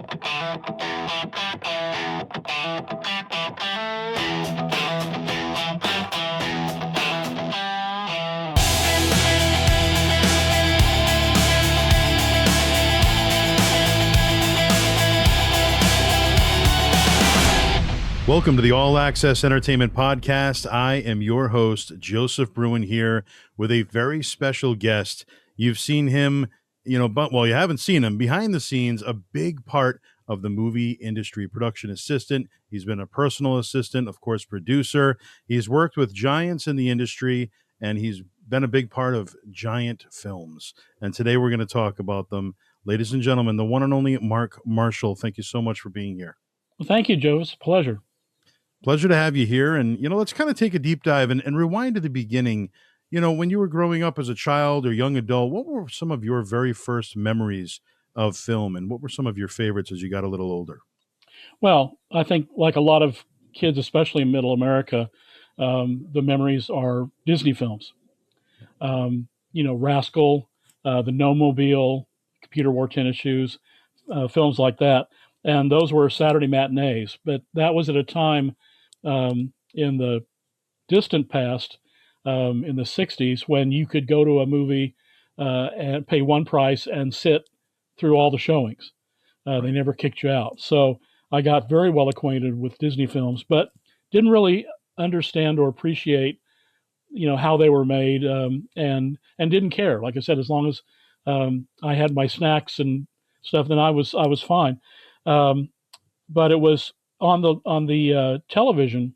Welcome to the All Access Entertainment Podcast. I am your host, Joseph Bruen, here with a very special guest. You've seen him, but you haven't seen him behind the scenes, a big part of the movie industry, production assistant. He's been a personal assistant, of course, producer. He's worked with giants in the industry, and he's been a big part of giant films. And today we're going to talk about them. Ladies and gentlemen, the one and only Mark Marshall. Thank you so much for being here. Well, thank you, Joe. It's a pleasure. Pleasure to have you here. And, let's kind of take a deep dive and rewind to the beginning. When you were growing up as a child or young adult, what were some of your very first memories of film, and what were some of your favorites as you got a little older? Well, I think like a lot of kids, especially in middle America, the memories are Disney films. Rascal, The No-Mobile, Computer Wore Tennis Shoes, films like that. And those were Saturday matinees. But that was at a time in the distant past, in the 60s, when you could go to a movie and pay one price and sit through all the showings. They never kicked you out. So I got very well acquainted with Disney films, but didn't really understand or appreciate, how they were made, and didn't care. Like I said, as long as I had my snacks and stuff, then I was fine. But it was on the television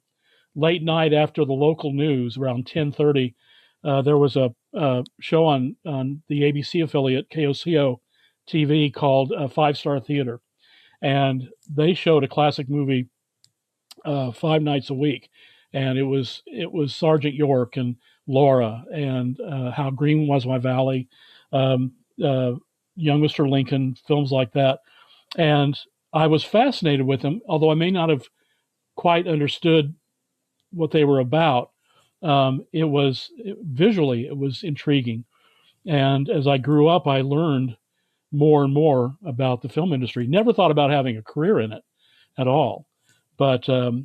late night after the local news around 10:30. There was a show on the ABC affiliate KOCO TV called Five Star Theater, and they showed a classic movie 5 nights a week, and it was Sergeant York and Laura and How Green Was My Valley, Young Mr. Lincoln, films like that, and I was fascinated with them, although I may not have quite understood what they were about. Visually, it was intriguing. And as I grew up, I learned more and more about the film industry. Never thought about having a career in it at all. But I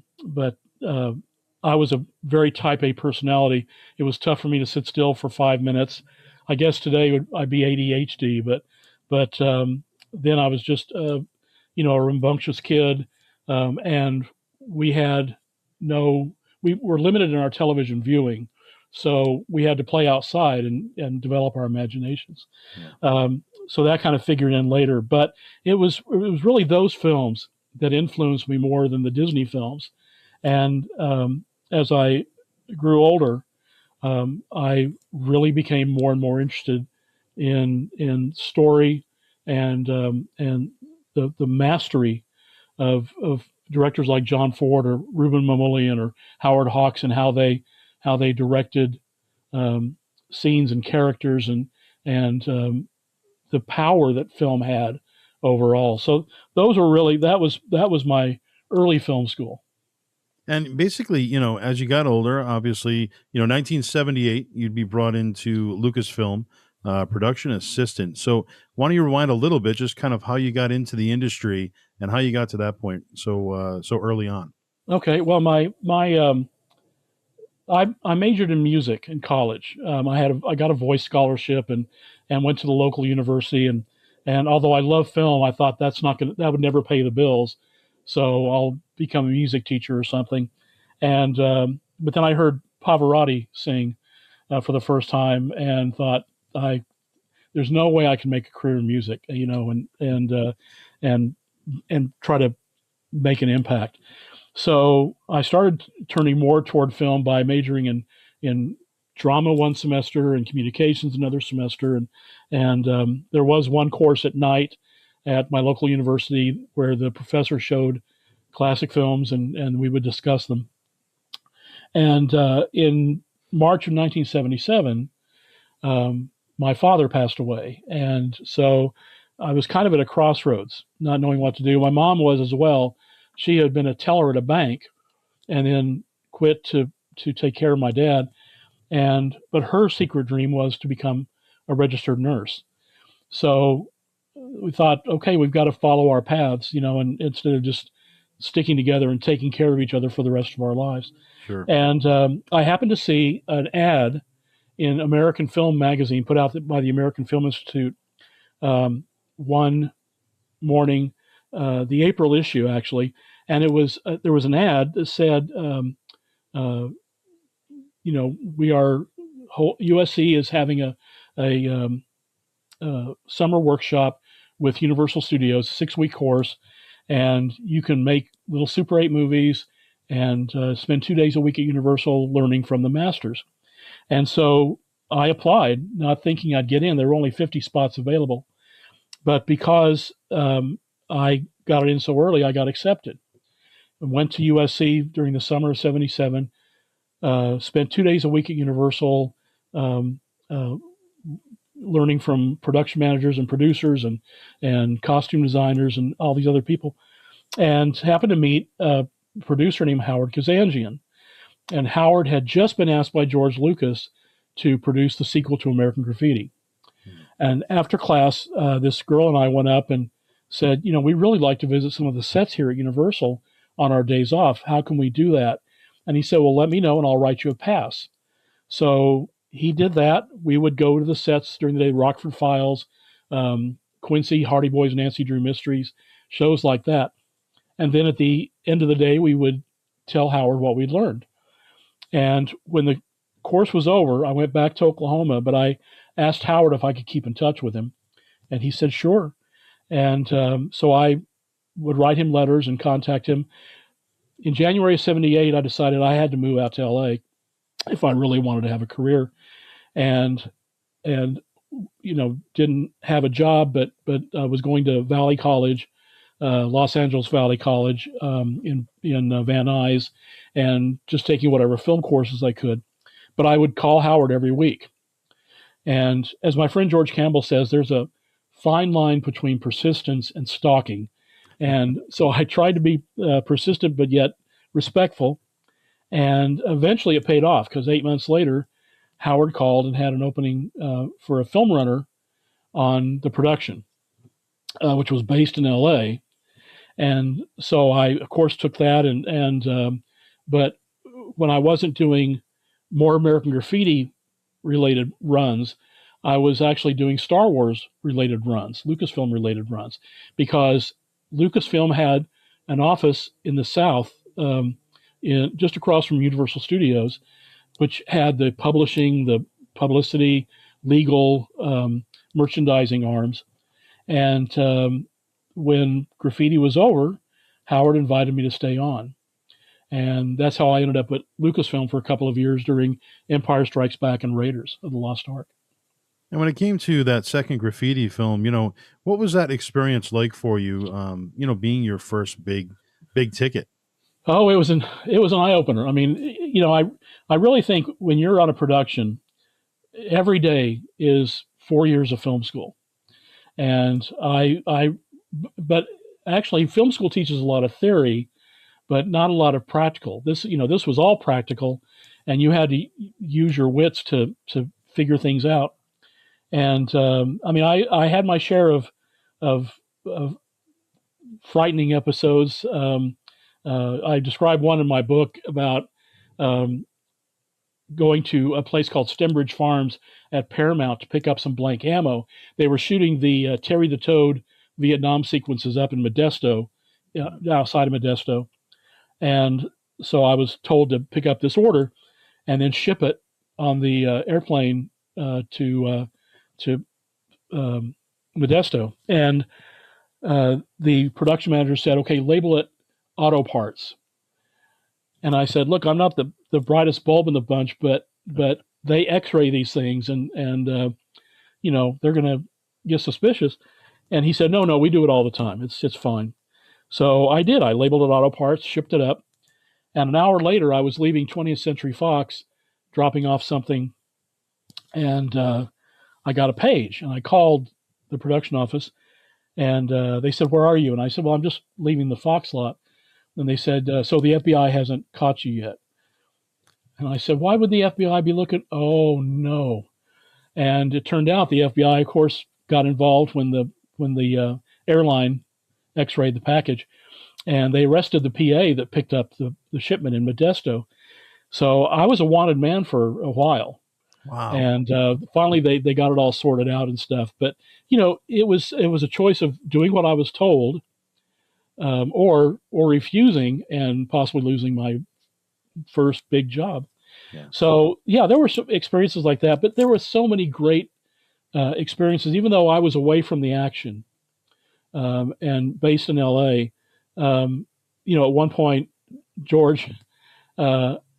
was a very type A personality. It was tough for me to sit still for 5 minutes. I guess today I'd be ADHD, but then I was just, a rambunctious kid. And we were limited in our television viewing. So we had to play outside and develop our imaginations. Yeah. So that kind of figured in later, but it was really those films that influenced me more than the Disney films. And as I grew older, I really became more and more interested in story and the mastery of directors like John Ford or Ruben Mamoulian or Howard Hawks, and how they directed scenes and characters and the power that film had overall. So those were really that was my early film school. And basically, as you got older, obviously, 1978, you'd be brought into Lucasfilm, production assistant. So why don't you rewind a little bit, just kind of how you got into the industry and how you got to that point so early on. Okay. Well, I majored in music in college. I got a voice scholarship and went to the local university. And although I love film, I thought that would never pay the bills. So I'll become a music teacher or something. And, but then I heard Pavarotti sing for the first time and thought, there's no way I can make a career in music, and try to make an impact. So I started turning more toward film by majoring in drama one semester and communications another semester. And there was one course at night at my local university where the professor showed classic films and we would discuss them. And in March of 1977, my father passed away. And so I was kind of at a crossroads, not knowing what to do. My mom was as well. She had been a teller at a bank and then quit to take care of my dad. But her secret dream was to become a registered nurse. So we thought, okay, we've got to follow our paths, and instead of just sticking together and taking care of each other for the rest of our lives. Sure. And I happened to see an ad in American Film Magazine put out by the American Film Institute one morning, the April issue actually, and it was there was an ad that said, we are USC is having a summer workshop with Universal Studios, 6-week course, and you can make little Super 8 movies and spend 2 days a week at Universal learning from the masters. And so I applied, not thinking I'd get in. There were only 50 spots available. But because I got it in so early, I got accepted. I went to USC during the summer of '77, spent 2 days a week at Universal, um, uh, learning from production managers and producers and costume designers and all these other people, and happened to meet a producer named Howard Kazanjian. And Howard had just been asked by George Lucas to produce the sequel to American Graffiti. And after class, this girl and I went up and said, we really like to visit some of the sets here at Universal on our days off. How can we do that? And he said, well, let me know and I'll write you a pass. So he did that. We would go to the sets during the day, Rockford Files, Quincy, Hardy Boys, Nancy Drew Mysteries, shows like that. And then at the end of the day, we would tell Howard what we'd learned. And when the course was over, I went back to Oklahoma, but I asked Howard if I could keep in touch with him. And he said, sure. And so I would write him letters and contact him. In January of '78, I decided I had to move out to LA if I really wanted to have a career. And didn't have a job, but was going to Valley College, Los Angeles Valley College, in Van Nuys, and just taking whatever film courses I could. But I would call Howard every week. And as my friend George Campbell says, there's a fine line between persistence and stalking. And so I tried to be persistent, but yet respectful. And eventually it paid off, because 8 months later, Howard called and had an opening for a film runner on the production, which was based in LA. And so I, of course, took that. But when I wasn't doing more American Graffiti related runs, I was actually doing Star Wars related runs, Lucasfilm related runs, because Lucasfilm had an office in the South, just across from Universal Studios, which had the publishing, the publicity, legal, merchandising arms. And when Graffiti was over, Howard invited me to stay on. And that's how I ended up at Lucasfilm for a couple of years during Empire Strikes Back and Raiders of the Lost Ark. And when it came to that second Graffiti film, what was that experience like for you? Being your first big ticket. Oh, it was an eye opener. I mean, I really think when you're on a production, every day is 4 years of film school, and but actually, film school teaches a lot of theory, but not a lot of practical. This was all practical, and you had to use your wits to figure things out. And I had my share of frightening episodes. I describe one in my book about going to a place called Stembridge Farms at Paramount to pick up some blank ammo. They were shooting the Terry the Toad Vietnam sequences up in Modesto, outside of Modesto. And so I was told to pick up this order and then ship it on the airplane to Modesto. And the production manager said, okay, label it auto parts. And I said, look, I'm not the brightest bulb in the bunch, but they x-ray these things and they're going to get suspicious. And he said, no, we do it all the time. It's fine. So I did. I labeled it auto parts, shipped it up. And an hour later, I was leaving 20th Century Fox, dropping off something. And I got a page, and I called the production office, and they said, where are you? And I said, well, I'm just leaving the Fox lot. And they said, so the FBI hasn't caught you yet. And I said, why would the FBI be looking? Oh, no. And it turned out the FBI, of course, got involved when the when the airline X-rayed the package, and they arrested the PA that picked up the shipment in Modesto. So I was a wanted man for a while, Wow. and finally they got it all sorted out and stuff. But it was a choice of doing what I was told, or refusing and possibly losing my first big job. Yeah. So yeah, there were some experiences like that, but there were so many great experiences. Even though I was away from the action and based in L.A., at one point George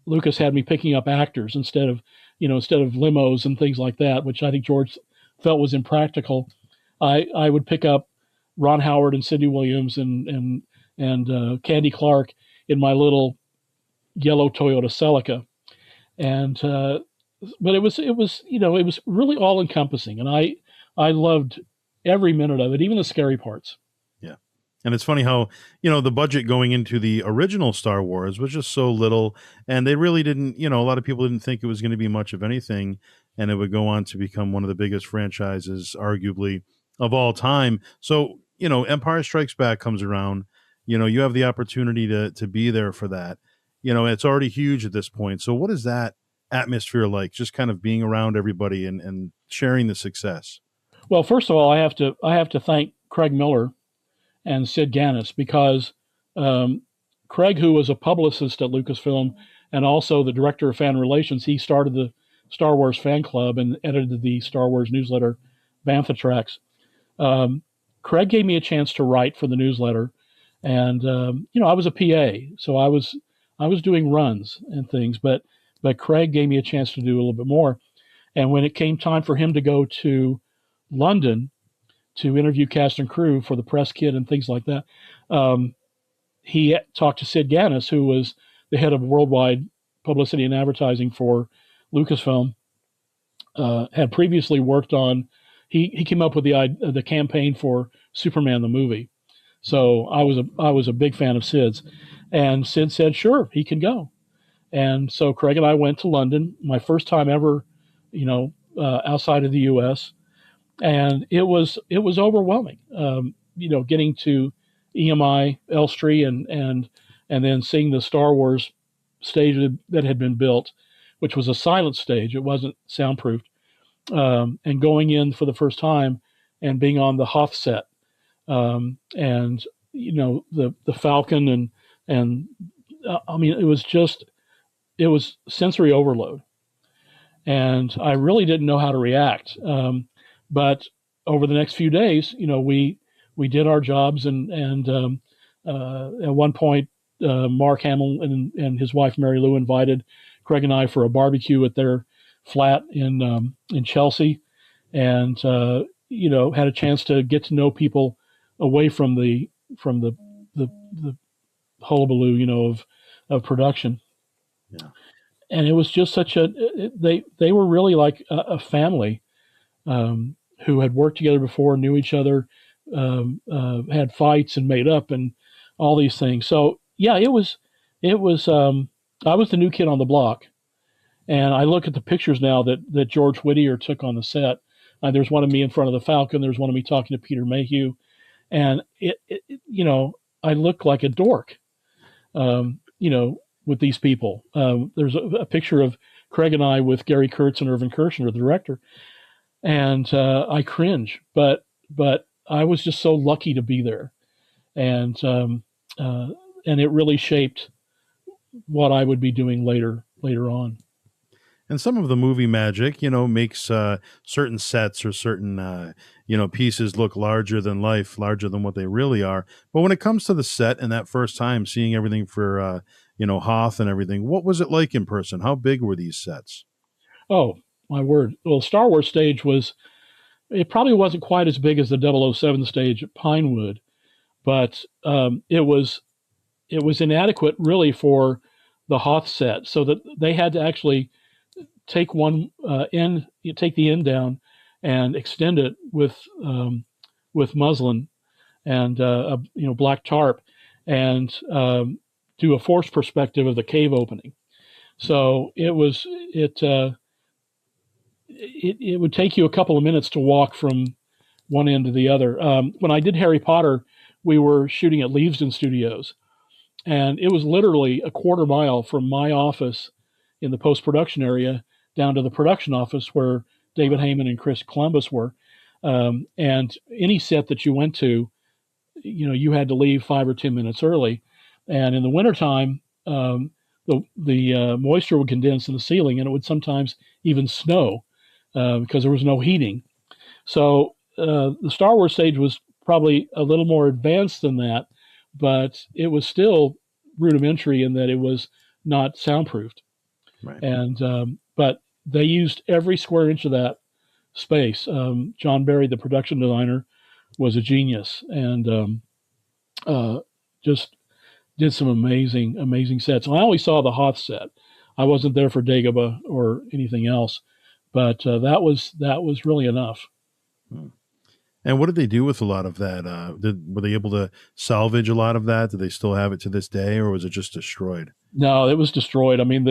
Lucas had me picking up actors instead of limos and things like that, which I think George felt was impractical. I would pick up Ron Howard and Sidney Williams and Candy Clark in my little yellow Toyota Celica, and but it was really all encompassing, and I loved every minute of it, even the scary parts. Yeah. And it's funny how, the budget going into the original Star Wars was just so little, and they really didn't, a lot of people didn't think it was going to be much of anything, and it would go on to become one of the biggest franchises, arguably, of all time. So, Empire Strikes Back comes around, you have the opportunity to be there for that. It's already huge at this point. So what is that atmosphere like, just kind of being around everybody and sharing the success? Well, first of all, I have to thank Craig Miller and Sid Ganis, because Craig, who was a publicist at Lucasfilm and also the director of fan relations, he started the Star Wars fan club and edited the Star Wars newsletter, Bantha Tracks. Craig gave me a chance to write for the newsletter, and I was a PA, so I was doing runs and things, but Craig gave me a chance to do a little bit more. And when it came time for him to go to London to interview cast and crew for the press kit and things like that, he talked to Sid Ganis, who was the head of worldwide publicity and advertising for Lucasfilm. Had previously worked on. He came up with the campaign for Superman the movie, so I was a big fan of Sid's, and Sid said sure he can go, and so Craig and I went to London, my first time ever, outside of the U.S. And it was overwhelming. Getting to EMI Elstree and then seeing the Star Wars stage that had been built, which was a silent stage. It wasn't soundproofed. And going in for the first time and being on the Hoth set, and the Falcon and I mean, it was sensory overload, and I really didn't know how to react. But over the next few days, we did our jobs, and at one point, Mark Hamill and his wife Mary Lou invited Craig and I for a barbecue at their flat in Chelsea, and had a chance to get to know people away from the hullabaloo, of production. Yeah. And it was just they were really like a family, who had worked together before, knew each other, had fights and made up and all these things. So yeah, it was. I was the new kid on the block, and I look at the pictures now that George Whittier took on the set. There's one of me in front of the Falcon. There's one of me talking to Peter Mayhew, and I look like a dork, with these people. There's a picture of Craig and I with Gary Kurtz and Irvin Kershner, the director, and I cringe, but I was just so lucky to be there, and it really shaped what I would be doing later on. And some of the movie magic, makes certain sets or certain, pieces look larger than life, larger than what they really are. But when it comes to the set and that first time seeing everything for, Hoth and everything, what was it like in person? How big were these sets? Oh, my word. Well, Star Wars stage it probably wasn't quite as big as the 007 stage at Pinewood, but it was inadequate really for the Hoth set, so that they had to actually take take the end down and extend it with muslin and black tarp, and do a forced perspective of the cave opening. So it would take you a couple of minutes to walk from one end to the other. When I did Harry Potter, we were shooting at Leavesden Studios, and it was literally a quarter mile from my office in the post production area down to the production office where David Heyman and Chris Columbus were. And any set that you went to, you had to leave 5 or 10 minutes early. And in the wintertime, the moisture would condense in the ceiling, and it would sometimes even snow because there was no heating. So the Star Wars stage was probably a little more advanced than that, but it was still rudimentary in that it was not soundproofed. Right. And but they used every square inch of that space. John Barry, the production designer, was a genius, and just did some amazing sets. And I only saw the Hoth set. I wasn't there for Dagobah or anything else, but that was really enough. Hmm. And what did they do with a lot of that? Were they able to salvage a lot of that? Do they still have it to this day, or was it just destroyed? No, it was destroyed. I mean,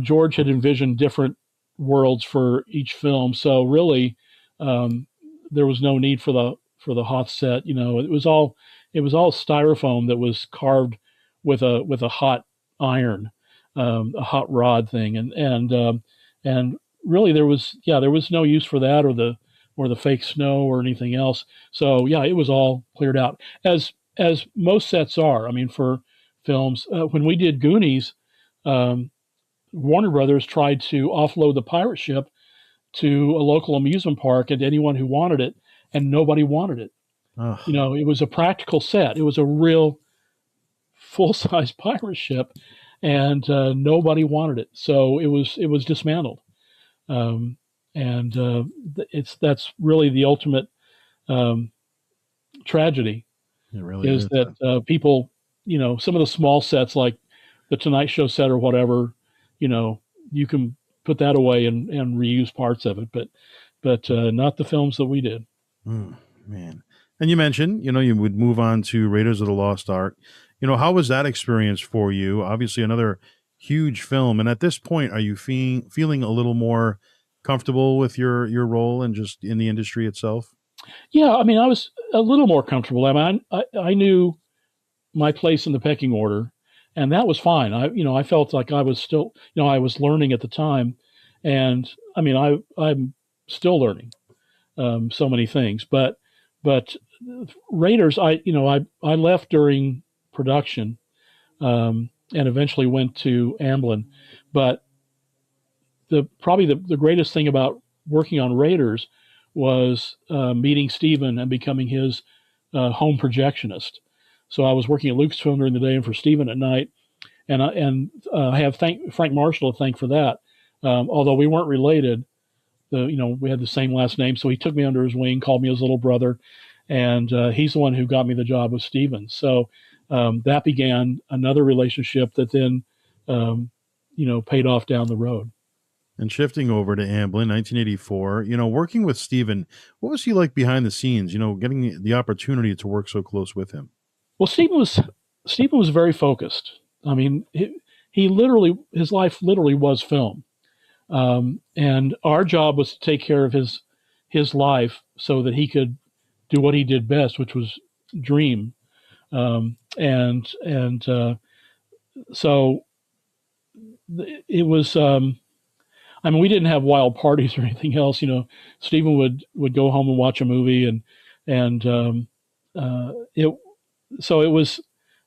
George had envisioned different worlds for each film, so really, there was no need for the Hoth set. It was all styrofoam that was carved with a hot iron, a hot rod thing, and really there was no use for that or the fake snow or anything else. So yeah, it was all cleared out as most sets are. I mean, for films, when we did Goonies, Warner Brothers tried to offload the pirate ship to a local amusement park and to anyone who wanted it, and nobody wanted it. Oh, It was a practical set. It was a real full-size pirate ship, and nobody wanted it. So it was dismantled. And that's really the ultimate tragedy, it really is is. that people, some of the small sets like the Tonight Show set or whatever, you can put that away and reuse parts of it, but not the films that we did. Man. And you mentioned, you would move on to Raiders of the Lost Ark. How was that experience for you? Obviously, another huge film. And at this point, are you feeling a little more comfortable with your role and just in the industry itself? Yeah, I mean, I was a little more comfortable. I mean, I knew my place in the pecking order, and that was fine. I felt like I was still, I was learning at the time, and I mean, I'm still learning so many things. But Raiders, I left during production, and eventually went to Amblin. But probably the greatest thing about working on Raiders was meeting Steven and becoming his home projectionist. So I was working at Lucasfilm during the day and for Steven at night, and I have Frank Marshall to thank for that. Although we weren't related, we had the same last name, so he took me under his wing, called me his little brother, and he's the one who got me the job with Steven. So that began another relationship that then paid off down the road. And shifting over to Amblin, 1984, working with Steven, what was he like behind the scenes, getting the opportunity to work so close with him? Well, Steven was very focused. I mean, his life literally was film, and our job was to take care of his life so that he could do what he did best, which was dream. And so it was. I mean, we didn't have wild parties or anything else. Stephen would go home and watch a movie, and it. So it was.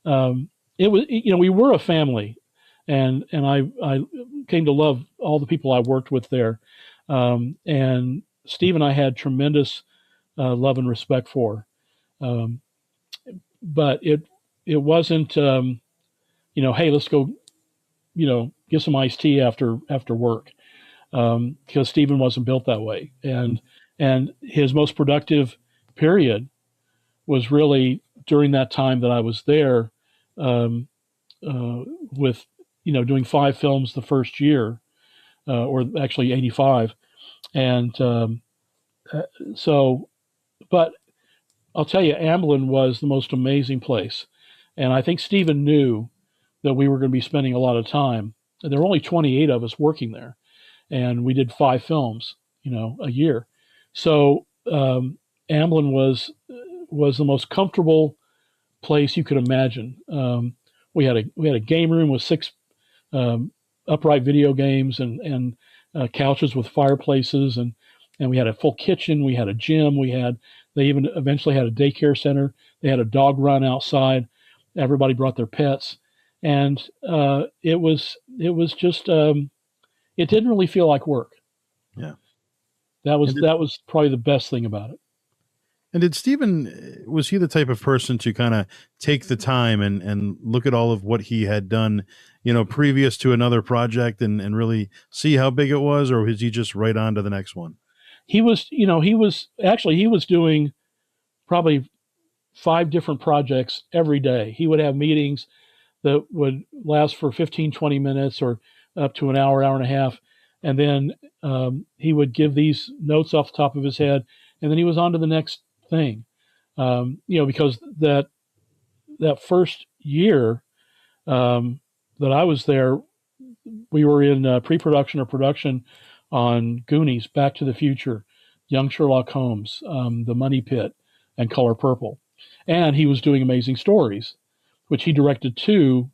We were a family, and I came to love all the people I worked with there, and Steve and I had tremendous love and respect for, but it wasn't hey, let's go get some iced tea after work, because Stephen wasn't built that way, and his most productive period was really during that time that I was there, with doing 5 films the first year, or actually 85, and so. But I'll tell you, Amblin was the most amazing place, and I think Stephen knew that we were going to be spending a lot of time. There were only 28 of us working there, and we did 5 films, a year. So Amblin was the most comfortable place you could imagine. We had a game room with 6 upright video games and couches with fireplaces, and we had a full kitchen. We had a gym. They even eventually had a daycare center. They had a dog run outside. Everybody brought their pets, and it was just it didn't really feel like work. Yeah. That And was did, that was probably the best thing about it. and did Stephen, was he the type of person to kind of take the time and look at all of what he had done, previous to another project and really see how big it was, or was he just right on to the next one? He was doing probably 5 different projects every day. He would have meetings that would last for 15, 20 minutes or up to an hour, hour and a half. And then he would give these notes off the top of his head, and then he was on to the next thing. Because that first year that I was there, we were in pre-production or production on Goonies, Back to the Future, Young Sherlock Holmes, The Money Pit, and Color Purple. And he was doing Amazing Stories, which he directed 2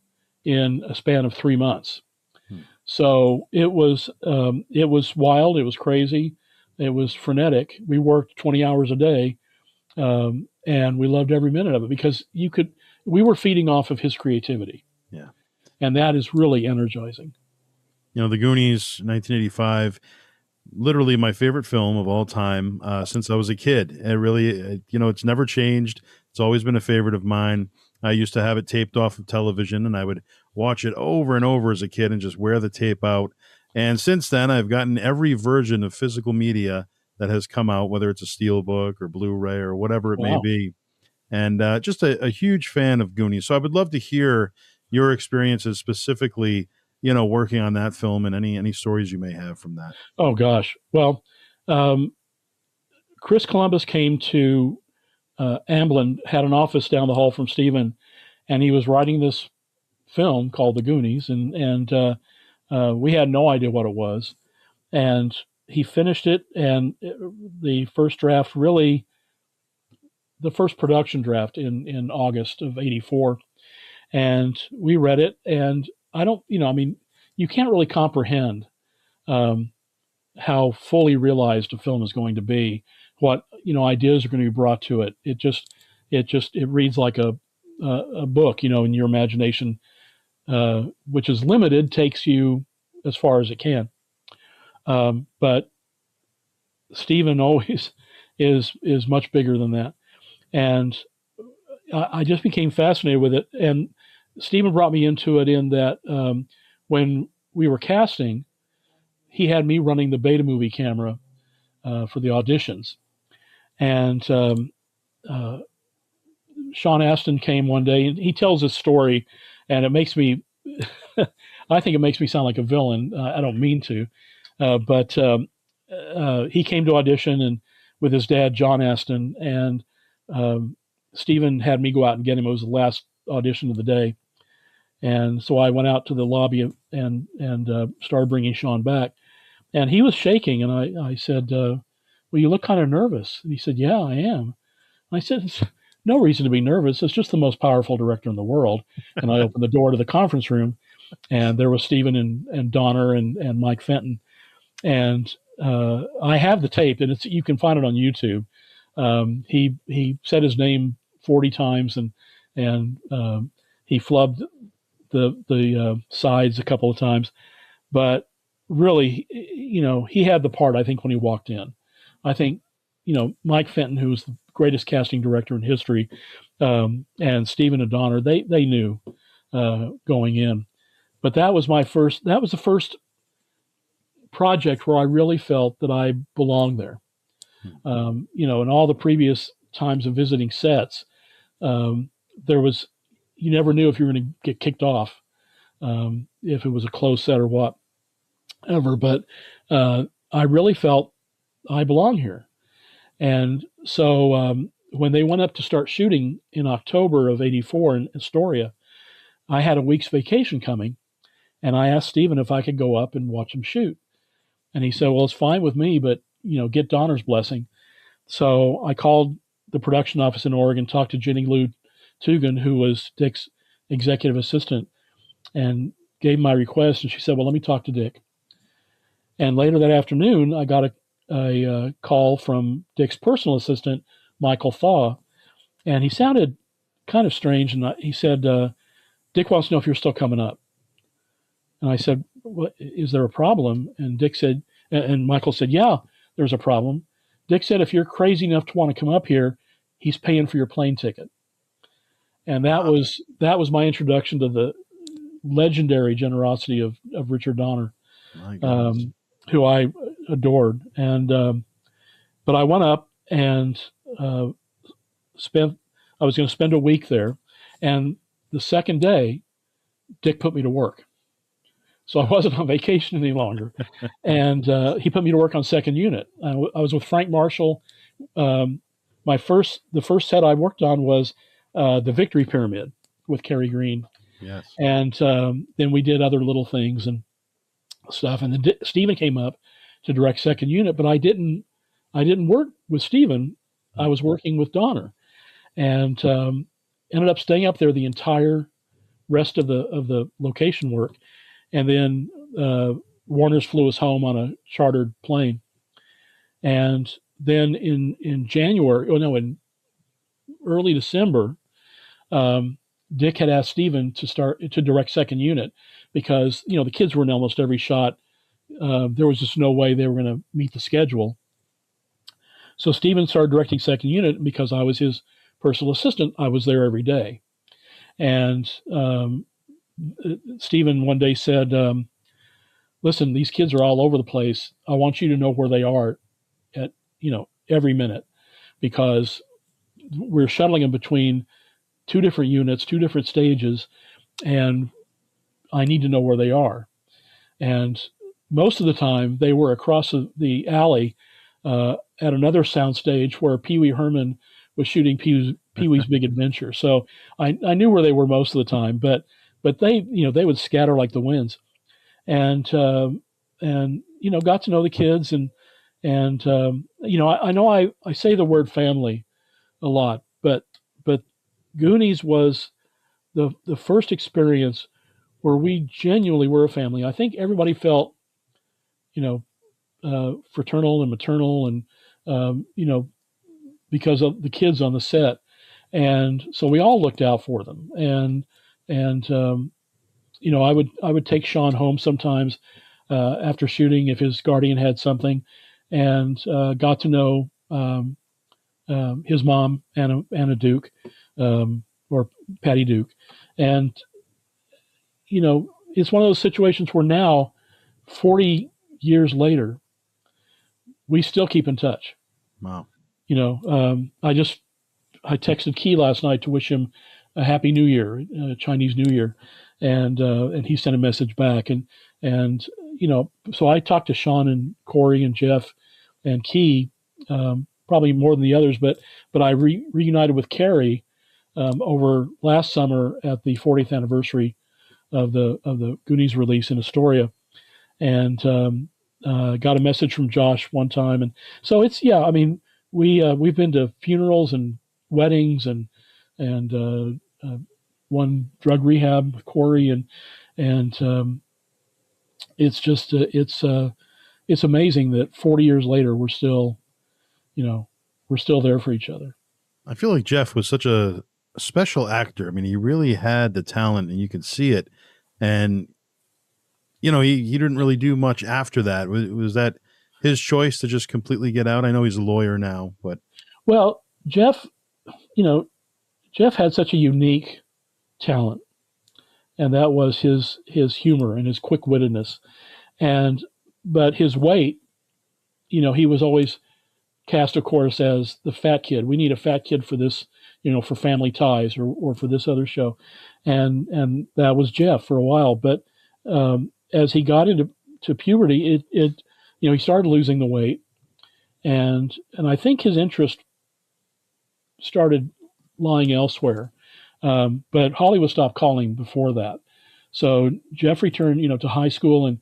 in a span of 3 months. Hmm. So it was wild, it was crazy, it was frenetic. We worked 20 hours a day, and we loved every minute of it because we were feeding off of his creativity, Yeah. and that is really energizing. The Goonies, 1985, literally my favorite film of all time since I was a kid. It really, it's never changed. It's always been a favorite of mine. I used to have it taped off of television, and I would watch it over and over as a kid and just wear the tape out. And since then, I've gotten every version of physical media that has come out, whether it's a Steelbook or Blu-ray or whatever it may Wow. be. And just a huge fan of Goonies. So I would love to hear your experiences specifically, working on that film and any stories you may have from that. Oh gosh. Well, um, Chris Columbus came to Amblin, had an office down the hall from Steven, and he was writing this film called The Goonies, and we had no idea what it was. And he finished it, and the first draft, really, the first production draft in August of '84, and we read it, and I don't, I mean, you can't really comprehend um, how fully realized a film is going to be, what ideas are going to be brought to it. It reads like a book, in your imagination, which is limited, takes you as far as it can. But Stephen always is much bigger than that, and I just became fascinated with it. And Stephen brought me into it in that when we were casting, he had me running the beta movie camera for the auditions, and Sean Astin came one day, and he tells this story, and it makes me, I think it makes me sound like a villain. I don't mean to, but he came to audition and with his dad, John Astin, and Stephen had me go out and get him. It was the last audition of the day, and so I went out to the lobby and started bringing Sean back, and he was shaking, and I said, "Well, you look kind of nervous." And he said, "Yeah, I am." I said, "It's no reason to be nervous. It's just the most powerful director in the world." And I opened the door to the conference room, and there was Stephen and Donner and Mike Fenton. And I have the tape, and you can find it on YouTube. He said his name 40 times, and he flubbed the sides a couple of times, but really, he had the part. I think when he walked in, I think Mike Fenton, who was the greatest casting director in history, and Stephen and Donner, they knew going in. But that was the first project where I really felt that I belonged there. In all the previous times of visiting sets, there was, you never knew if you were going to get kicked off, if it was a closed set or whatever. But I really felt I belong here. And so when they went up to start shooting in October of '84 in Astoria, I had a week's vacation coming, and I asked Stephen if I could go up and watch him shoot. And he said, "Well, it's fine with me, but get Donner's blessing. So I called the production office in Oregon, talked to Jenny Lou Tugan, who was Dick's executive assistant, and gave my request. And she said, well, let me talk to Dick. And later that afternoon, I got a call from Dick's personal assistant, Michael Thaw, and he sounded kind of strange. And he said, Dick wants to know if you're still coming up. And I said, what, is there a problem? And Dick said, and Michael said, yeah, there's a problem. Dick said, if you're crazy enough to want to come up here, he's paying for your plane ticket. And that was my introduction to the legendary generosity of Richard Donner, who I adored. And but I went up and I was going to spend a week there. And the second day, Dick put me to work. So I wasn't on vacation any longer. And he put me to work on second unit. I was with Frank Marshall. The first set I worked on was the Victory Pyramid with Cary Green. Yes. And then we did other little things and stuff. And then Stephen came up to direct second unit, but I didn't work with Stephen. I was working with Donner, and ended up staying up there the entire rest of the location work. And then Warner's flew us home on a chartered plane. And then in early December, Dick had asked Stephen to direct second unit because, the kids were in almost every shot. There was just no way they were going to meet the schedule. So Stephen started directing second unit because I was his personal assistant. I was there every day. And Stephen one day said, listen, these kids are all over the place. I want you to know where they are at, every minute, because we're shuttling them between two different units, two different stages, and I need to know where they are. And most of the time they were across the alley at another soundstage where Pee Wee Herman was shooting Pee Wee's Big Adventure. So I knew where they were most of the time, but they, they would scatter like the winds, and got to know the kids, and I know I say the word family a lot, but Goonies was the first experience where we genuinely were a family. I think everybody felt, fraternal and maternal, and because of the kids on the set, and so we all looked out for them. And I would take Sean home sometimes after shooting if his guardian had something, and got to know his mom, Anna Duke, or Patty Duke. And, it's one of those situations where now, 40 years later, we still keep in touch. Wow. I texted Key last night to wish him a Happy New Year, Chinese New Year. And he sent a message back. And so I talked to Sean and Corey and Jeff and Key, probably more than the others, but I reunited with Carrie over last summer at the 40th anniversary of the Goonies release in Astoria, and got a message from Josh one time. And so it's, we've been to funerals and weddings and one drug rehab with Corey, and it's just it's amazing that 40 years later we're still there for each other. I feel like Jeff was such a special actor. I mean, he really had the talent, and you could see it. And he didn't really do much after that. Was that his choice to just completely get out? I know he's a lawyer now, but Jeff had such a unique talent, and that was his humor and his quick-wittedness, but his weight, he was always cast, of course, as the fat kid. We need a fat kid for this, for Family Ties or for this other show, and that was Jeff for a while. But as he got into puberty, he started losing the weight, and I think his interest started lying elsewhere. But Hollywood stopped calling before that. So Jeff returned, to high school and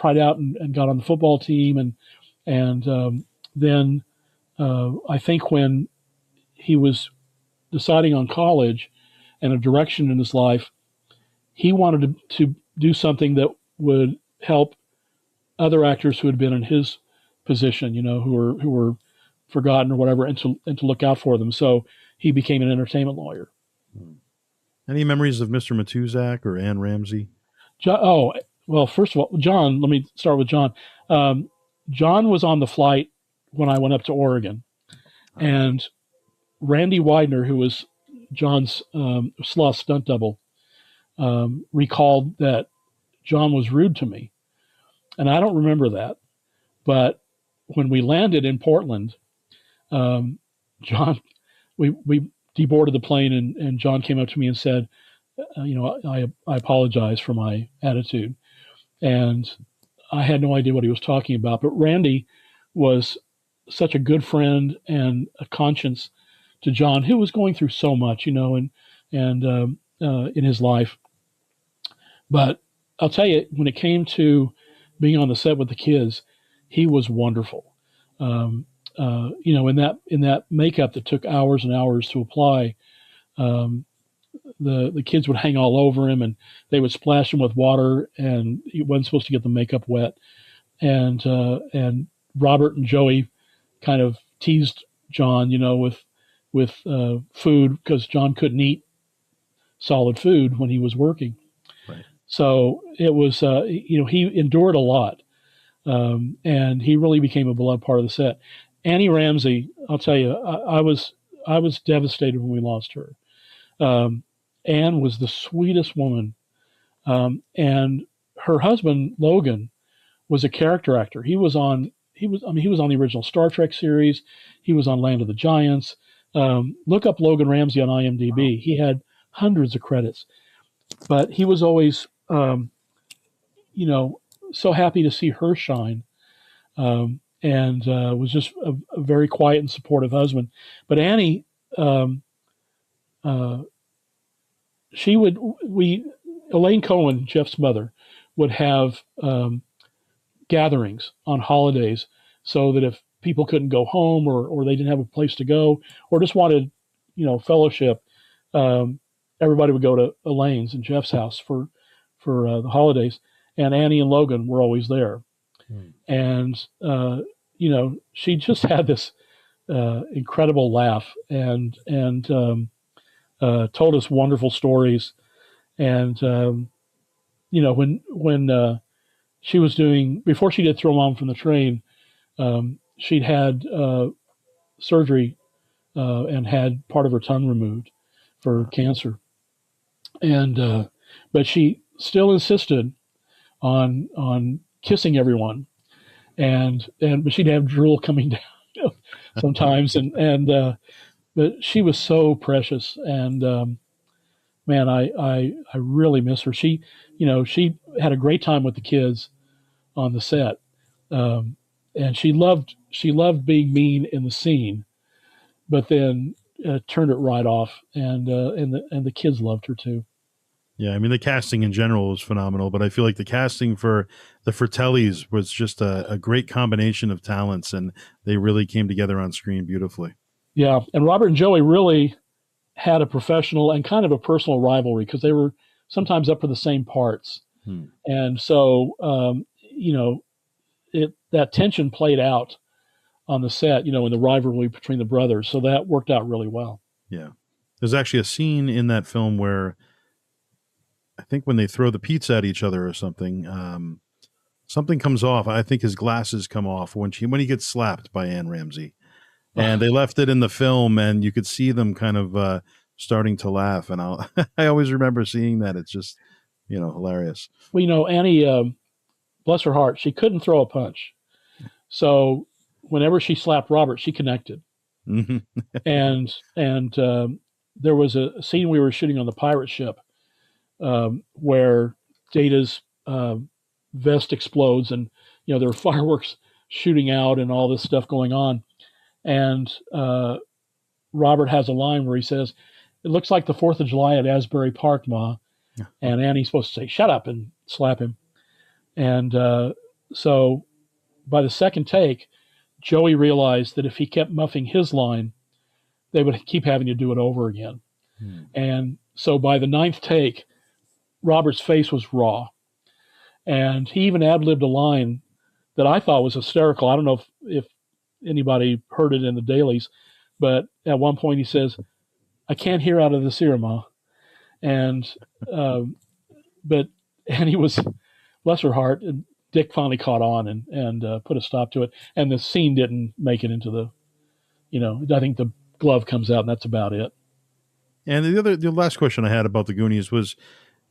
tried out and got on the football team, and then I think when he was deciding on college and a direction in his life, he wanted to do something that would help other actors who had been in his position, who were forgotten or whatever, and to look out for them. So he became an entertainment lawyer. Any memories of Mr. Matuzak or Ann Ramsey? Oh, well, first of all, John, let me start with John. John was on the flight when I went up to Oregon, and Randy Widener, who was John's sloth stunt double, recalled that John was rude to me. And I don't remember that. But when we landed in Portland, John, we deboarded the plane, and John came up to me and said, I apologize for my attitude. And I had no idea what he was talking about. But Randy was such a good friend and a conscience to John, who was going through so much, and in his life. But I'll tell you, when it came to being on the set with the kids, he was wonderful. In that makeup that took hours and hours to apply, the kids would hang all over him, and they would splash him with water, and he wasn't supposed to get the makeup wet. And Robert and Joey kind of teased John, with food, because John couldn't eat solid food when he was working. Right. So it was, he endured a lot, and he really became a beloved part of the set. Annie Ramsey, I'll tell you, I was devastated when we lost her. Anne was the sweetest woman, and her husband Logan was a character actor. He was on the original Star Trek series. He was on Land of the Giants. Look up Logan Ramsey on IMDb. Wow. He had hundreds of credits, but he was always, so happy to see her shine, and was just a very quiet and supportive husband. But Annie, Elaine Cohen, Jeff's mother, would have gatherings on holidays, so that if people couldn't go home, or they didn't have a place to go, or just wanted, fellowship, everybody would go to Elaine's and Jeff's house for the holidays, and Annie and Logan were always there. And she just had this incredible laugh, and told us wonderful stories. And when she was before she did Throw Mom from the Train, she'd had surgery and had part of her tongue removed for cancer. And but she still insisted on kissing everyone, but she'd have drool coming down sometimes, but she was so precious, and man, I really miss her. She had a great time with the kids on the set, and she loved being mean in the scene, but then turned it right off, and the kids loved her too. Yeah, I mean, the casting in general was phenomenal, but I feel like the casting for the Fratellis was just a great combination of talents, and they really came together on screen beautifully. Yeah, and Robert and Joey really had a professional and kind of a personal rivalry, because they were sometimes up for the same parts. And so, that tension played out on the set, in the rivalry between the brothers. So that worked out really well. Yeah. There's actually a scene in that film where I think when they throw the pizza at each other or something, something comes off. I think his glasses come off when he gets slapped by Ann Ramsey. And they left it in the film, and you could see them kind of starting to laugh. And I always remember seeing that. It's just, hilarious. Well, Annie, bless her heart, she couldn't throw a punch. So whenever she slapped Robert, she connected. and there was a scene we were shooting on the pirate ship where Data's vest explodes, and there are fireworks shooting out and all this stuff going on. And Robert has a line where he says, "It looks like the 4th of July at Asbury Park, Ma." And Annie's supposed to say, "Shut up," and slap him. And So by the second take, Joey realized that if he kept muffing his line, they would keep having to do it over again. Hmm. And so by the ninth take, Robert's face was raw. And he even ad libbed a line that I thought was hysterical. I don't know if anybody heard it in the dailies, but at one point he says, "I can't hear out of this ear, Ma." And, but, and he was, bless her heart, and Dick finally caught on and put a stop to it. And the scene didn't make it into the, I think the glove comes out and that's about it. And the last question I had about the Goonies was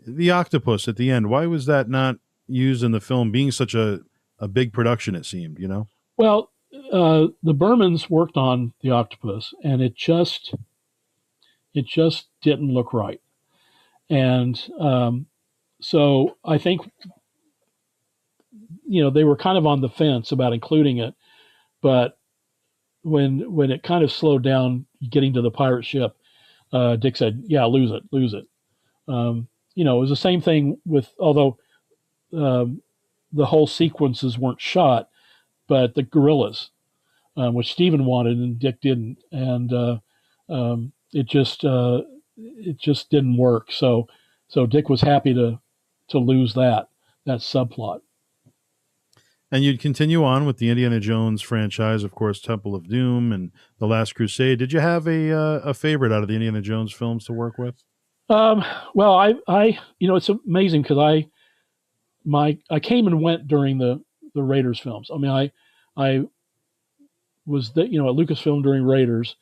the octopus at the end. Why was that not used in the film, being such a big production, it seemed, Well, the Bermans worked on the octopus and it just didn't look right. And so I think, they were kind of on the fence about including it, but when it kind of slowed down getting to the pirate ship, Dick said, "Yeah, lose it." It was the same thing with, although the whole sequences weren't shot, but the gorillas, which Stephen wanted and Dick didn't, and it just didn't work. So Dick was happy to lose that subplot. And you'd continue on with the Indiana Jones franchise, of course, Temple of Doom and The Last Crusade. Did you have a favorite out of the Indiana Jones films to work with? Well, I it's amazing because I came and went during the Raiders films. I mean, I was at Lucasfilm during Raiders.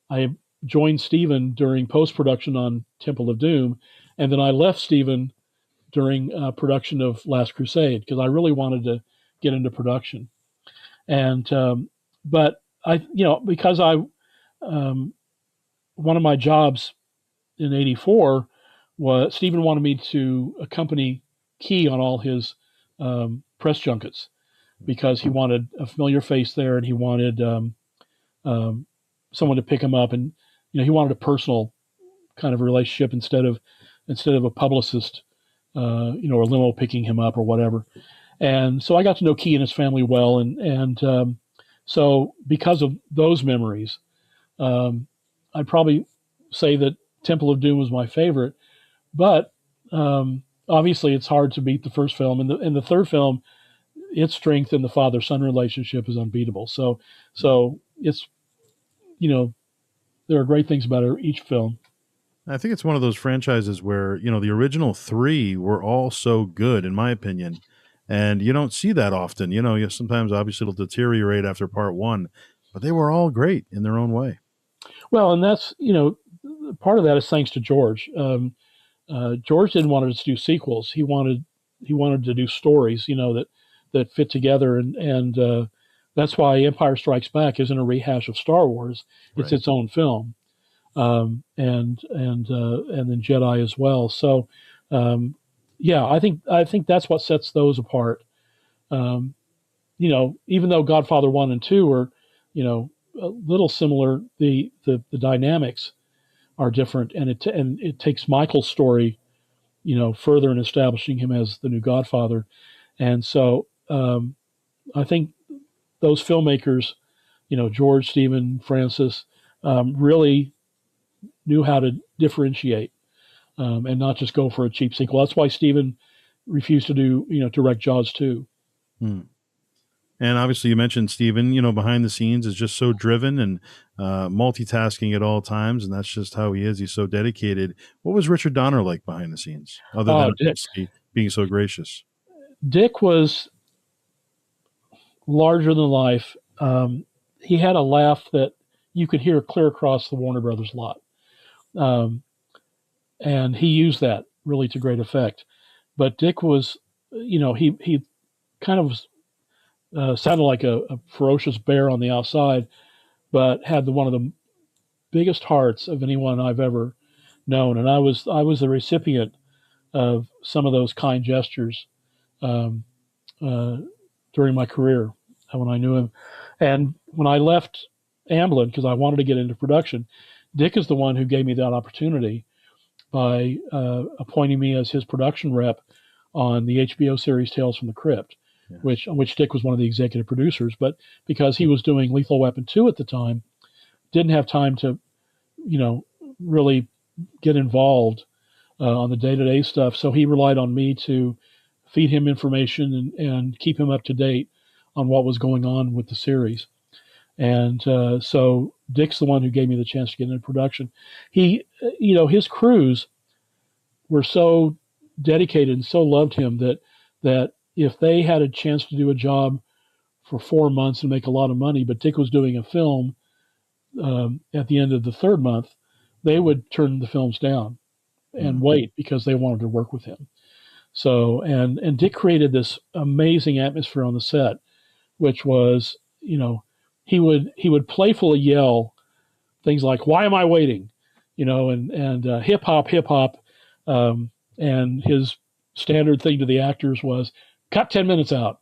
I joined Steven during post production on Temple of Doom, and then I left Steven during production of Last Crusade because I really wanted to get into production. And but I, because I one of my jobs in '84 was Stephen wanted me to accompany Key on all his press junkets because he wanted a familiar face there and he wanted someone to pick him up, and he wanted a personal kind of relationship instead of a publicist, or limo picking him up or whatever. And so I got to know Key and his family well, and so because of those memories, I'd probably say that Temple of Doom was my favorite. But obviously, it's hard to beat the first film, and the third film, its strength in the father-son relationship is unbeatable. So it's there are great things about each film. I think it's one of those franchises where, the original three were all so good, in my opinion. And you don't see that often. Sometimes obviously it'll deteriorate after part one, but they were all great in their own way. Well, and that's, part of that is thanks to George. George didn't want us to do sequels. He wanted to do stories, that fit together, and that's why Empire Strikes Back isn't a rehash of Star Wars. It's its own film, and then Jedi as well. So, yeah, I think that's what sets those apart. Even though Godfather 1 and 2 are, a little similar, the dynamics are different, and it takes Michael's story, further in establishing him as the new Godfather. And so I think those filmmakers, George, Stephen, Francis, really knew how to differentiate and not just go for a cheap sequel. That's why Stephen refused to direct Jaws 2. Hmm. And obviously, you mentioned Stephen, behind the scenes is just so driven and multitasking at all times. And that's just how he is. He's so dedicated. What was Richard Donner like behind the scenes, other than obviously being so gracious? Dick was larger than life. He had a laugh that you could hear clear across the Warner Brothers lot. And he used that really to great effect. But Dick was, he kind of sounded like a ferocious bear on the outside, but had one of the biggest hearts of anyone I've ever known. And I was the recipient of some of those kind gestures during my career when I knew him. And when I left Amblin, because I wanted to get into production, Dick is the one who gave me that opportunity by appointing me as his production rep on the HBO series Tales from the Crypt, which Dick was one of the executive producers. But because he was doing Lethal Weapon 2 at the time, didn't have time to, really get involved on the day-to-day stuff. So he relied on me to feed him information and keep him up to date on what was going on with the series. And so Dick's the one who gave me the chance to get into production. He, his crews were so dedicated and so loved him that if they had a chance to do a job for 4 months and make a lot of money, but Dick was doing a film at the end of the third month, they would turn the films down and wait because they wanted to work with him. So, and Dick created this amazing atmosphere on the set, which was, he would playfully yell things like, "Why am I waiting?" And hip hop. And his standard thing to the actors was, "Cut 10 minutes out,"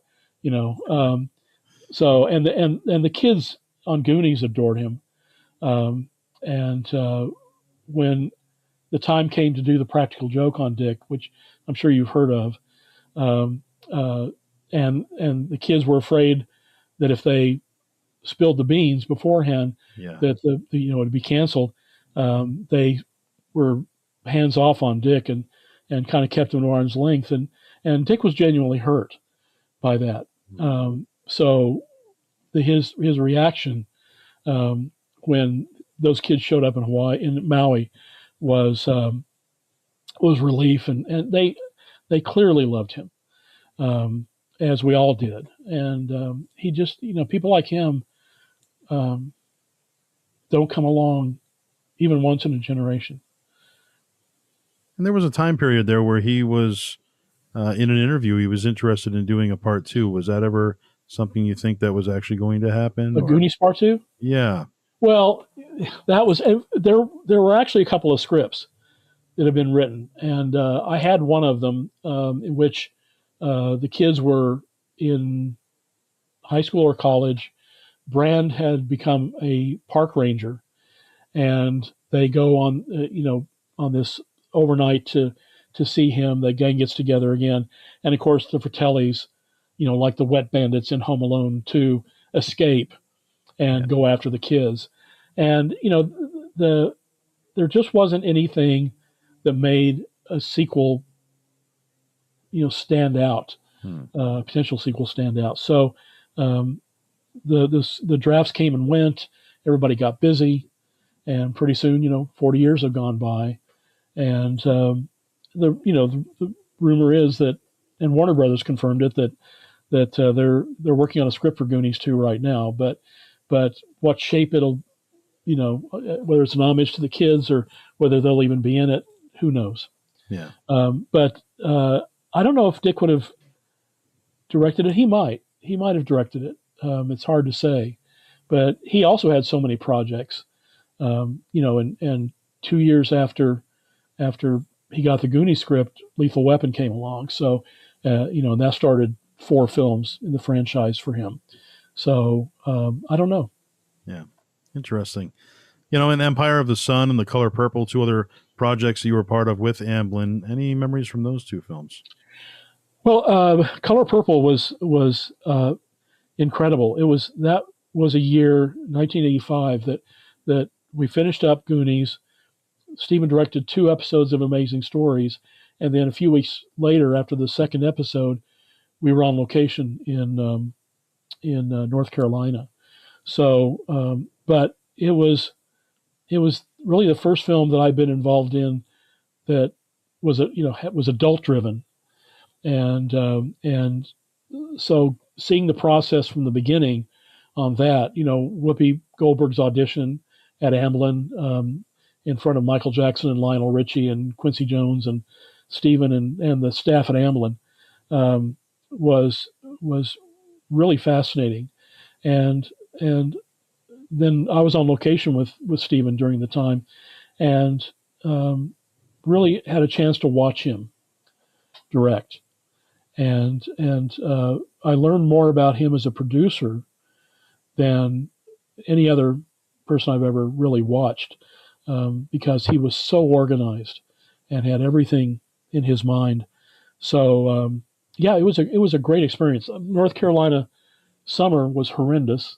So, and the kids on Goonies adored him. When the time came to do the practical joke on Dick, which I'm sure you've heard of, and the kids were afraid that if they spilled the beans beforehand, that it'd be canceled. They were hands off on Dick and kind of kept him at arm's length, and Dick was genuinely hurt by that. So his reaction when those kids showed up in Maui was relief, and they clearly loved him, as we all did. And he just, people like him don't come along even once in a generation. And there was a time period there where he was in an interview, he was interested in doing a part 2. Was that ever something you think that was actually going to happen? The Goonies part 2? Yeah. Well, that was there were actually a couple of scripts that had been written, and I had one of them in which the kids were in high school or college. Brand had become a park ranger, and they go on on this overnight to see him. The gang gets together again, and of course the Fratellis, like the wet bandits in Home Alone 2, escape and go after the kids. And there just wasn't anything that made a sequel stand out, potential sequel stand out. So the drafts came and went, everybody got busy, and pretty soon 40 years have gone by, and the rumor is that, and Warner Brothers confirmed it, that they're working on a script for Goonies 2 right now, but what shape it'll, whether it's an homage to the kids or whether they'll even be in it, who knows? Yeah. But I don't know if Dick would have directed it. He might have directed it. It's hard to say, but he also had so many projects, and 2 years after he got the Goonies script, Lethal Weapon came along. So, and that started 4 films in the franchise for him. So I don't know. Yeah. Interesting. And Empire of the Sun and The Color Purple, 2 other projects you were part of with Amblin. Any memories from those 2 films? Well, Color Purple was incredible. That was a year, 1985, that we finished up Goonies. Stephen directed 2 episodes of Amazing Stories, and then a few weeks later, after the second episode, we were on location in North Carolina. So, but it was really the first film that I've been involved in that was was adult driven, and so seeing the process from the beginning on that, Whoopi Goldberg's audition at Amblin in front of Michael Jackson and Lionel Richie and Quincy Jones and Stephen and the staff at Amblin was really fascinating, and then I was on location with Stephen during the time, and really had a chance to watch him direct, and I learned more about him as a producer than any other person I've ever really watched, because he was so organized and had everything in his mind. So yeah, it was a great experience. North Carolina summer was horrendous.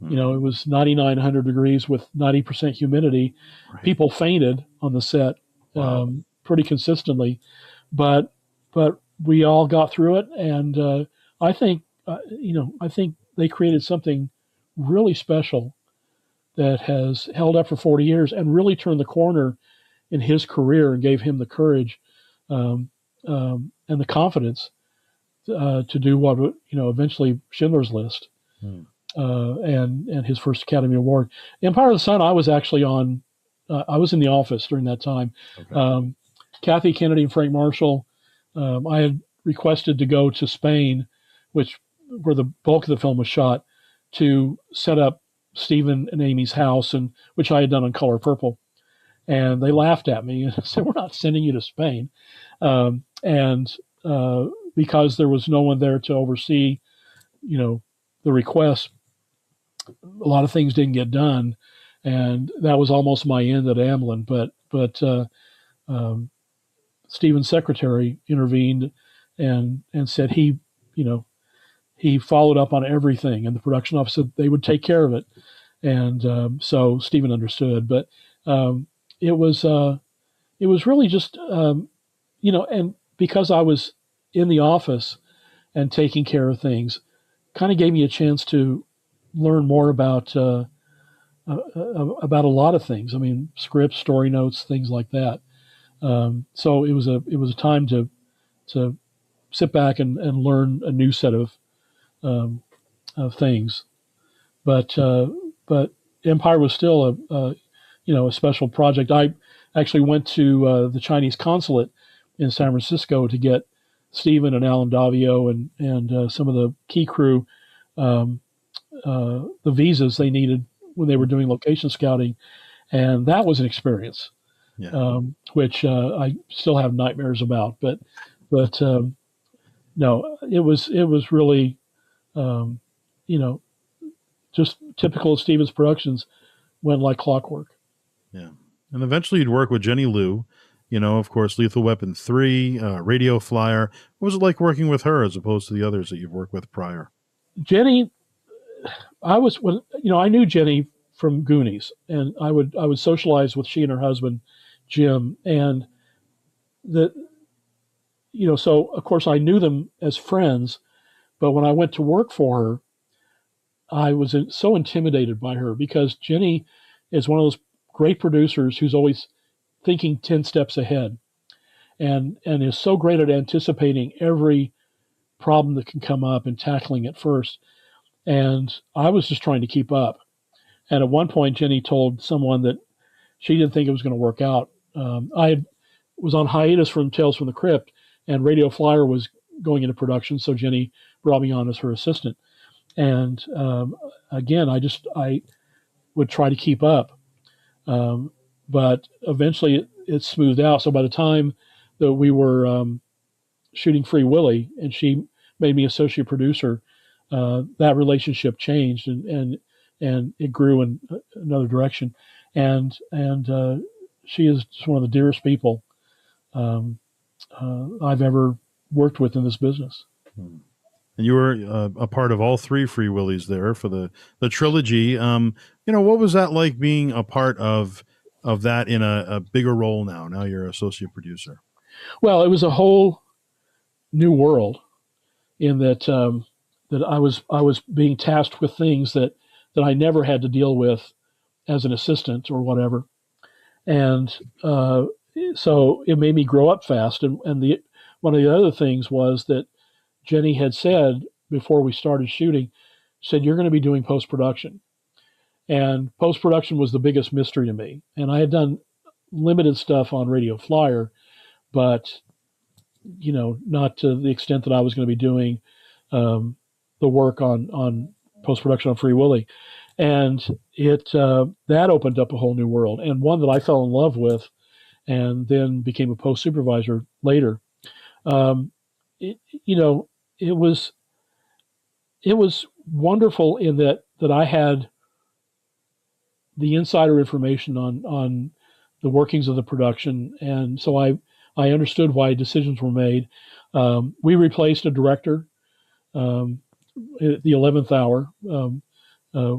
You know, it was 99, 100 degrees with 90% humidity. Right. People fainted on the set Wow. pretty consistently, but we all got through it, and I think I think they created something really special that has held up for 40 years and really turned the corner in his career and gave him the courage um, and the confidence to do what eventually Schindler's List Hmm. and his first Academy Award. Empire of the Sun, I was actually on. I was in the office during that time. Okay. Kathy Kennedy and Frank Marshall. I had requested to go to Spain, where the bulk of the film was shot, to set up Stephen and Amy's house, and which I had done on Color Purple. And they laughed at me and said, "We're not sending you to Spain," and because there was no one there to oversee, the request, a lot of things didn't get done, and that was almost my end at Amblin. But um, Stephen's secretary intervened and said he followed up on everything, and the production office said they would take care of it, and so Stephen understood. But um, it was really just and because I was in the office and taking care of things, kind of gave me a chance to learn more about a lot of things. I mean, scripts, story notes, things like that. So it was a time to sit back and learn a new set of things. But Empire was still a special project. I actually went to the Chinese consulate in San Francisco to get Stephen and Alan Davio and some of the key crew um, the visas they needed when they were doing location scouting, and that was an experience, Yeah. which I still have nightmares about. But no, it was really um, you know just typical of Stevens Productions, went like clockwork. Yeah. And eventually you'd work with Jenny Liu, of course, Lethal Weapon 3, Radio Flyer. What was it like working with her as opposed to the others that you've worked with prior? Jenny, I knew Jenny from Goonies, and I would socialize with she and her husband Jim, and the so of course I knew them as friends, but when I went to work for her, I was so intimidated by her because Jenny is one of those great producers who's always thinking 10 steps ahead and is so great at anticipating every problem that can come up and tackling it first. And I was just trying to keep up. And at one point, Jenny told someone that she didn't think it was going to work out. Was on hiatus from Tales from the Crypt, and Radio Flyer was going into production, so Jenny brought me on as her assistant. And again, I would try to keep up, but eventually it smoothed out. So by the time that we were shooting Free Willy, and she made me associate producer, that relationship changed and it grew in another direction. And she is just one of the dearest people I've ever worked with in this business. Hmm. And you were a part of all three Free Willies there for the trilogy. What was that like being a part of that in a bigger role now? Now you're associate producer. Well, it was a whole new world in that that I was being tasked with things that I never had to deal with as an assistant or whatever, and so it made me grow up fast. And the one of the other things was that Jenny had said before we started shooting, said you're going to be doing post production, and post production was the biggest mystery to me. And I had done limited stuff on Radio Flyer, but not to the extent that I was going to be doing the work on post production on Free Willy, and it that opened up a whole new world, and one that I fell in love with, and then became a post supervisor later. Um, it, you know, it was wonderful in that I had the insider information on the workings of the production, and so I understood why decisions were made. We replaced a director at the 11th hour. Uh,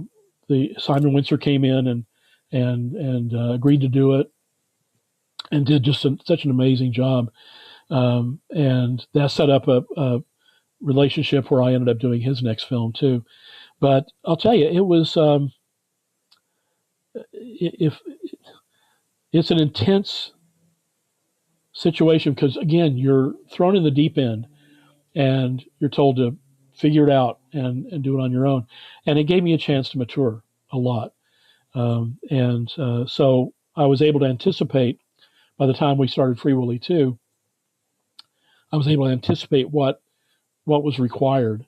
the Simon Windsor came in and agreed to do it and did just such an amazing job. And that set up a relationship where I ended up doing his next film too. But I'll tell you, it was if it's an intense situation because again, you're thrown in the deep end and you're told to figure it out and do it on your own. And it gave me a chance to mature a lot. So I was able to anticipate by the time we started Free Willy 2, I was able to anticipate what was required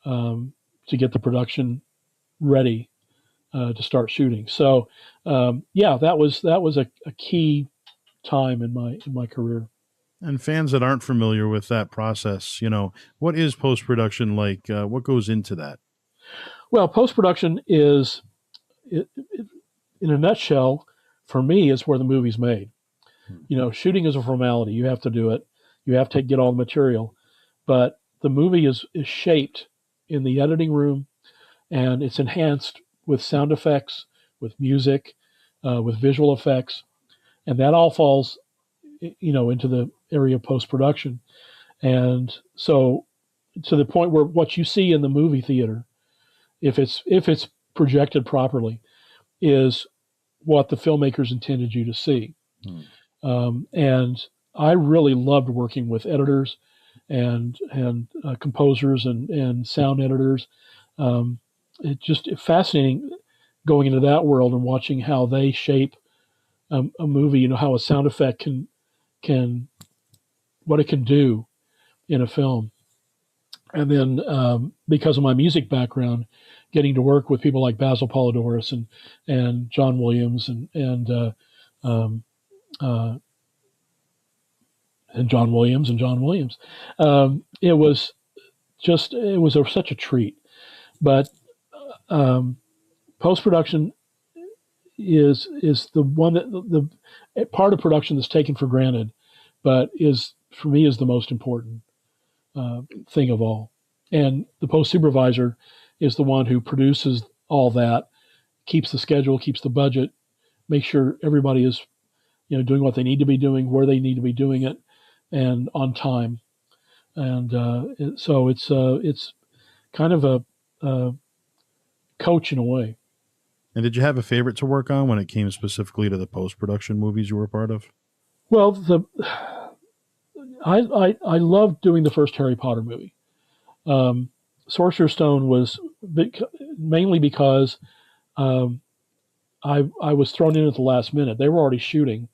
to get the production ready to start shooting. So that was a key time in my career. And fans that aren't familiar with that process, what is post-production like? What goes into that? Well, post-production is, in a nutshell, for me, is where the movie's made. Shooting is a formality. You have to do it. You have to get all the material. But the movie is shaped in the editing room, and it's enhanced with sound effects, with music, with visual effects. And that all falls, into the area of post-production. And so to the point where what you see in the movie theater, if it's projected properly, is what the filmmakers intended you to see. And I really loved working with editors and composers and sound editors. It's just fascinating going into that world and watching how they shape a movie. How a sound effect can what it can do in a film. And then because of my music background, getting to work with people like Basil Polidorus and John Williams and John Williams, it was such a treat. But post production is the one that the part of production that's taken for granted, but for me is the most important thing of all. And the post supervisor is the one who produces all that, keeps the schedule, keeps the budget, makes sure everybody is doing what they need to be doing, where they need to be doing it, and on time. And so it's kind of a coach in a way. And did you have a favorite to work on when it came specifically to the post-production movies you were part of? Well, I loved doing the first Harry Potter movie. Sorcerer's Stone was mainly because I was thrown in at the last minute. They were already shooting,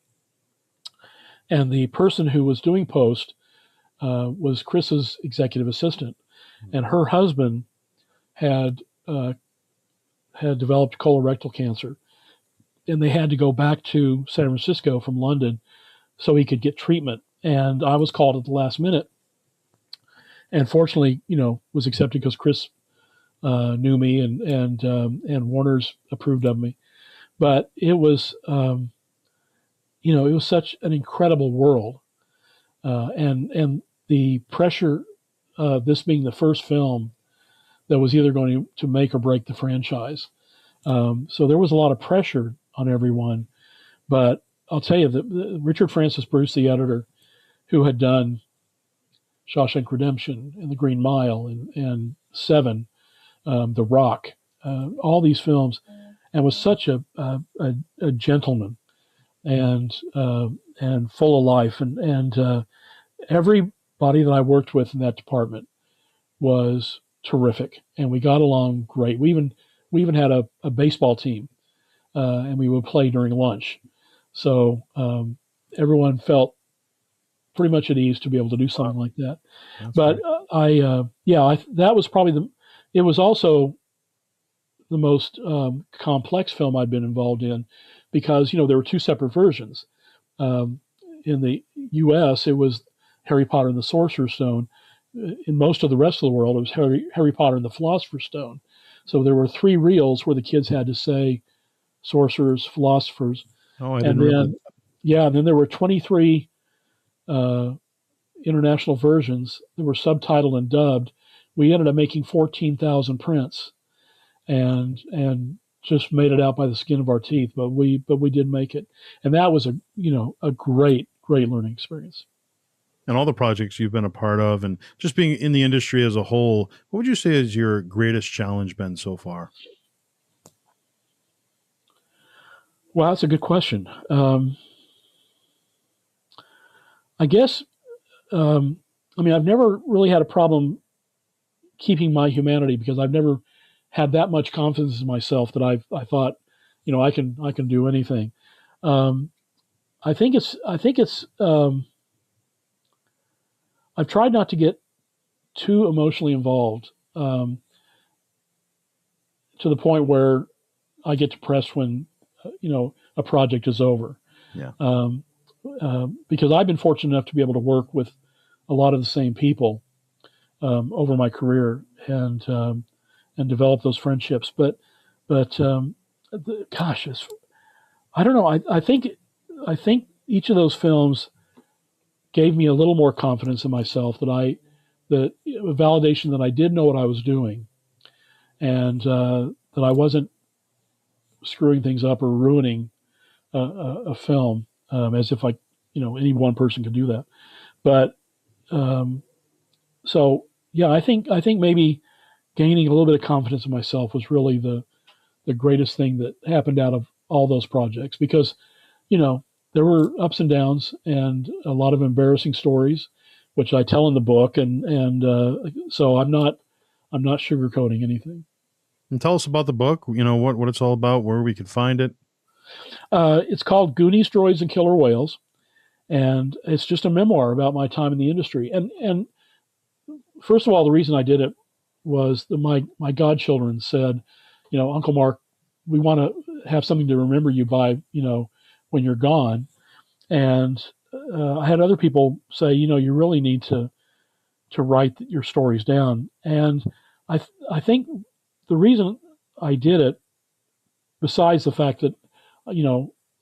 and the person who was doing post was Chris's executive assistant, and her husband had developed colorectal cancer, and they had to go back to San Francisco from London so he could get treatment. And I was called at the last minute, and fortunately, was accepted because Chris knew me and Warner's approved of me. But it was, it was such an incredible world, and the pressure, this being the first film that was either going to make or break the franchise. So there was a lot of pressure on everyone. But I'll tell you that Richard Francis Bruce, the editor, who had done Shawshank Redemption and The Green Mile and Seven, The Rock, all these films, and was such a gentleman and full of life. And everybody that I worked with in that department was terrific, and we got along great. We even had a baseball team, and we would play during lunch. So everyone felt pretty much at ease to be able to do something like that. That's but that was probably it was also the most complex film I'd been involved in, because there were two separate versions. In the U.S., it was Harry Potter and the Sorcerer's Stone. In most of the rest of the world, it was Harry Potter and the Philosopher's Stone. So there were 3 reels where the kids had to say sorcerers, philosophers. Oh, I didn't realize that. And then there were 23 uh, international versions that were subtitled and dubbed. We ended up making 14,000 prints, and just made it out by the skin of our teeth. But we did make it, and that was a great learning experience. And all the projects you've been a part of, and just being in the industry as a whole, what would you say is your greatest challenge been so far? Well, that's a good question. I guess, I mean, I've never really had a problem keeping my humanity because I've never had that much confidence in myself that I thought, I can do anything. Um, I think it's I've tried not to get too emotionally involved, to the point where I get depressed when a project is over. Yeah. Because I've been fortunate enough to be able to work with a lot of the same people over my career, and develop those friendships. But gosh, I don't know. I think each of those films gave me a little more confidence in myself, that validation that I did know what I was doing, and that I wasn't screwing things up or ruining a film, as if any one person could do that. But so yeah, I think maybe gaining a little bit of confidence in myself was really the greatest thing that happened out of all those projects, because there were ups and downs and a lot of embarrassing stories, which I tell in the book, and so I'm not sugarcoating anything. And tell us about the book, what it's all about, where we could find it. It's called Goonies, Droids, and Killer Whales, and it's just a memoir about my time in the industry. And first of all, the reason I did it was that my godchildren said, Uncle Mark, we want to have something to remember you by, when you're gone. And I had other people say, you really need to write your stories down. And I think the reason I did it, besides the fact that,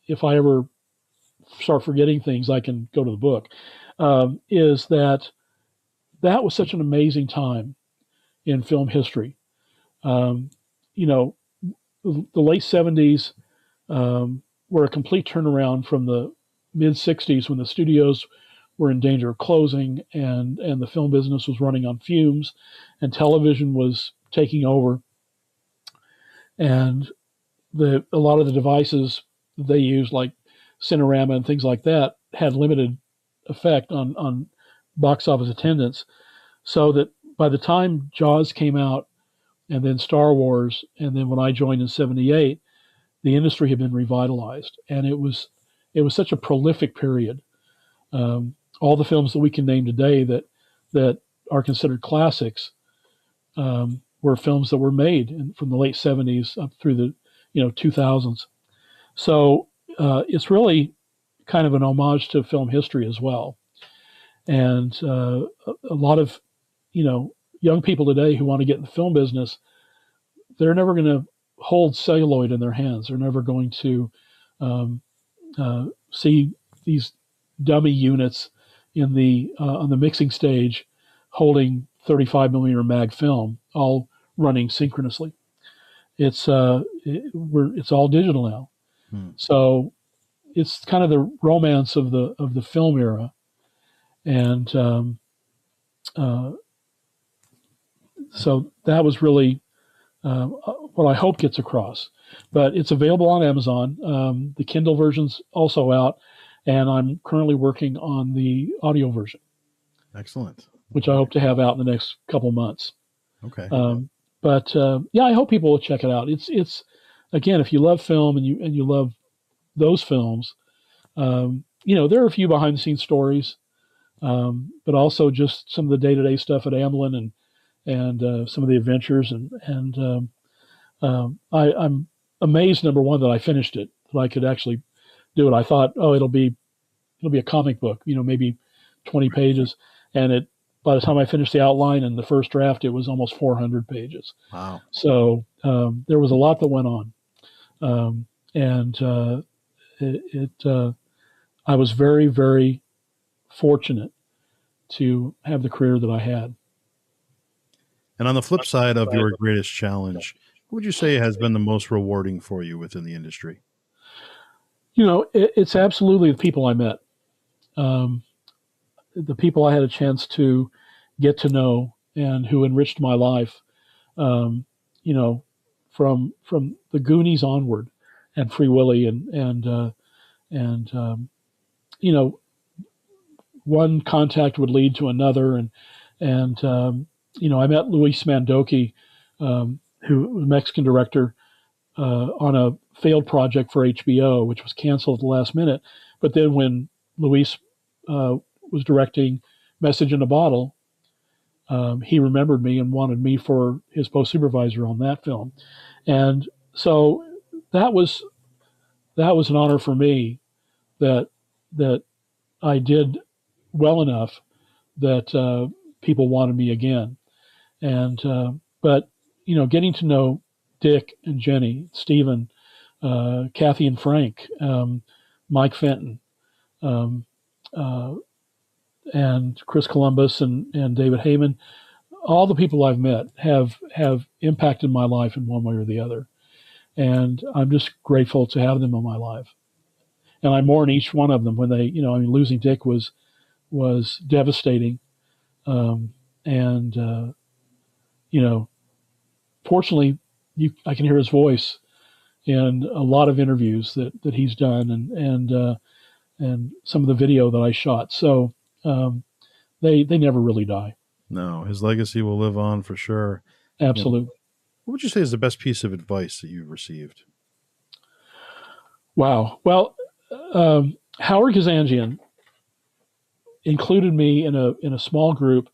if I ever start forgetting things, I can go to the book, is that was such an amazing time in film history. Um, you know, the late 70s were a complete turnaround from the mid 60s, when the studios were in danger of closing, and the film business was running on fumes, and television was taking over. And a lot of the devices they used, like Cinerama and things like that, had limited effect on box office attendance. So that by the time Jaws came out, and then Star Wars, and then when I joined in '78, the industry had been revitalized, and it was such a prolific period. All the films that we can name today that are considered classics were films that were made from the late '70s up through the 2000s. So it's really kind of an homage to film history as well. And a lot of young people today who want to get in the film business, they're never going to hold celluloid in their hands. They're never going to see these dummy units in the on the mixing stage holding 35 millimeter mag film, all running synchronously. It's all digital now. So it's kind of the romance of the film era, and so that was really what I hope gets across. But it's available on Amazon. The Kindle version's also out, and I'm currently working on the audio version. Excellent. Which I hope to have out in the next couple months. Okay. But I hope people will check it out. It's again, if you love film and you love those films, there are a few behind the scenes stories, but also just some of the day to day stuff at Amblin, and some of the adventures, and I'm amazed, number one, that I finished it, that I could actually do it. I thought, it'll be a comic book, maybe 20 pages, and by the time I finished the outline and the first draft, it was almost 400 pages. Wow. So there was a lot that went on, and I was very, very fortunate to have the career that I had. And on the flip side of your greatest challenge, what would you say has been the most rewarding for you within the industry? It's absolutely the people I met, um, the people I had a chance to get to know and who enriched my life. Um, you know, from the Goonies onward, and Free Willy, and you know, one contact would lead to another, and I met Luis Mandoki, who was a Mexican director, on a failed project for HBO, which was canceled at the last minute. But then when Luis was directing Message in a Bottle, he remembered me and wanted me for his post supervisor on that film, and so that was an honor for me, that that I did well enough that people wanted me again. And but getting to know Dick and Jenny, Stephen, Kathy and Frank, Mike Fenton, um, uh, and Chris Columbus and David Heyman, all the people I've met have impacted my life in one way or the other, and I'm just grateful to have them in my life. And I mourn each one of them when they, losing Dick was devastating, and fortunately, I can hear his voice in a lot of interviews that he's done, and some of the video that I shot. So they never really die. No, his legacy will live on for sure. Absolutely. What would you say is the best piece of advice that you've received? Wow. Well, Howard Kazanjian included me in a small group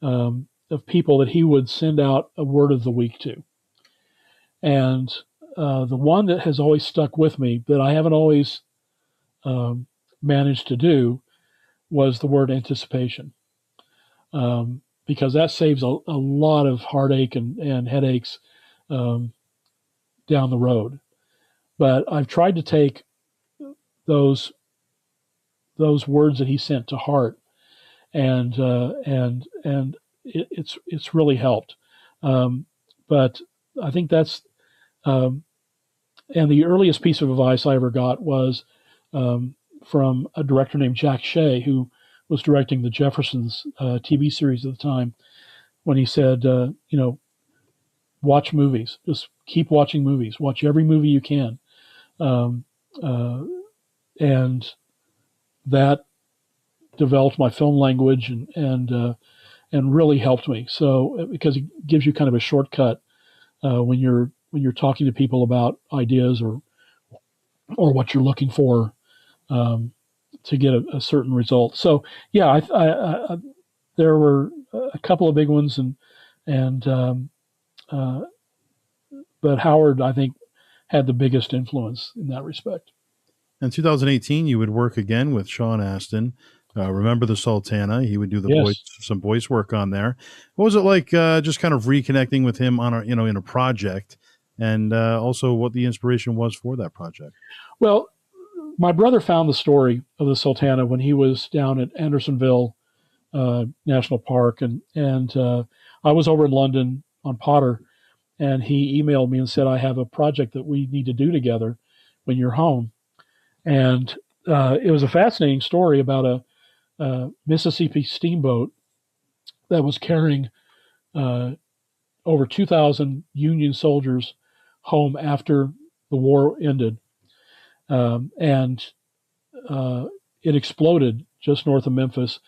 of people that he would send out a word of the week to. And the one that has always stuck with me, that I haven't always managed to do, was the word anticipation. Because that saves a lot of heartache and headaches down the road. But I've tried to take those words that he sent to heart, and it's really helped. But I think that's and the earliest piece of advice I ever got was from a director named Jack Shea, who was directing the Jeffersons TV series at the time, when he said, watch movies, just keep watching movies, watch every movie you can, and that developed my film language and really helped me. So because it gives you kind of a shortcut when you're talking to people about ideas or what you're looking for to get a certain result. So yeah, I there were a couple of big ones, but Howard, I think, had the biggest influence in that respect. In 2018, you would work again with Sean Astin. Remember the Sultana? He would do Yes. some voice work on there. What was it like, just kind of reconnecting with him on in a project, and also what the inspiration was for that project? Well, my brother found the story of the Sultana when he was down at Andersonville National Park, and I was over in London on Potter, and he emailed me and said, I have a project that we need to do together when you're home. And it was a fascinating story about a Mississippi steamboat that was carrying over 2,000 Union soldiers home after the war ended. And it exploded just north of Memphis,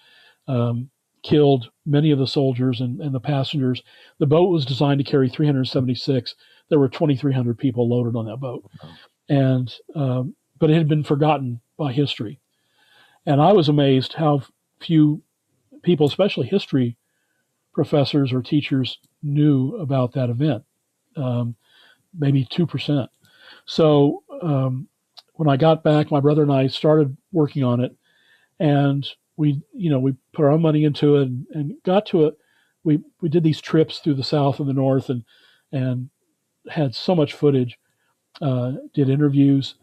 killed many of the soldiers and the passengers. The boat was designed to carry 376. There were 2,300 people loaded on that boat. And but it had been forgotten by history. And I was amazed how few people, especially history professors or teachers, knew about that event. Maybe 2%. So when I got back, my brother and I started working on it, and we put our own money into it and got to it. We did these trips through the South and the North, and had so much footage. Did interviews,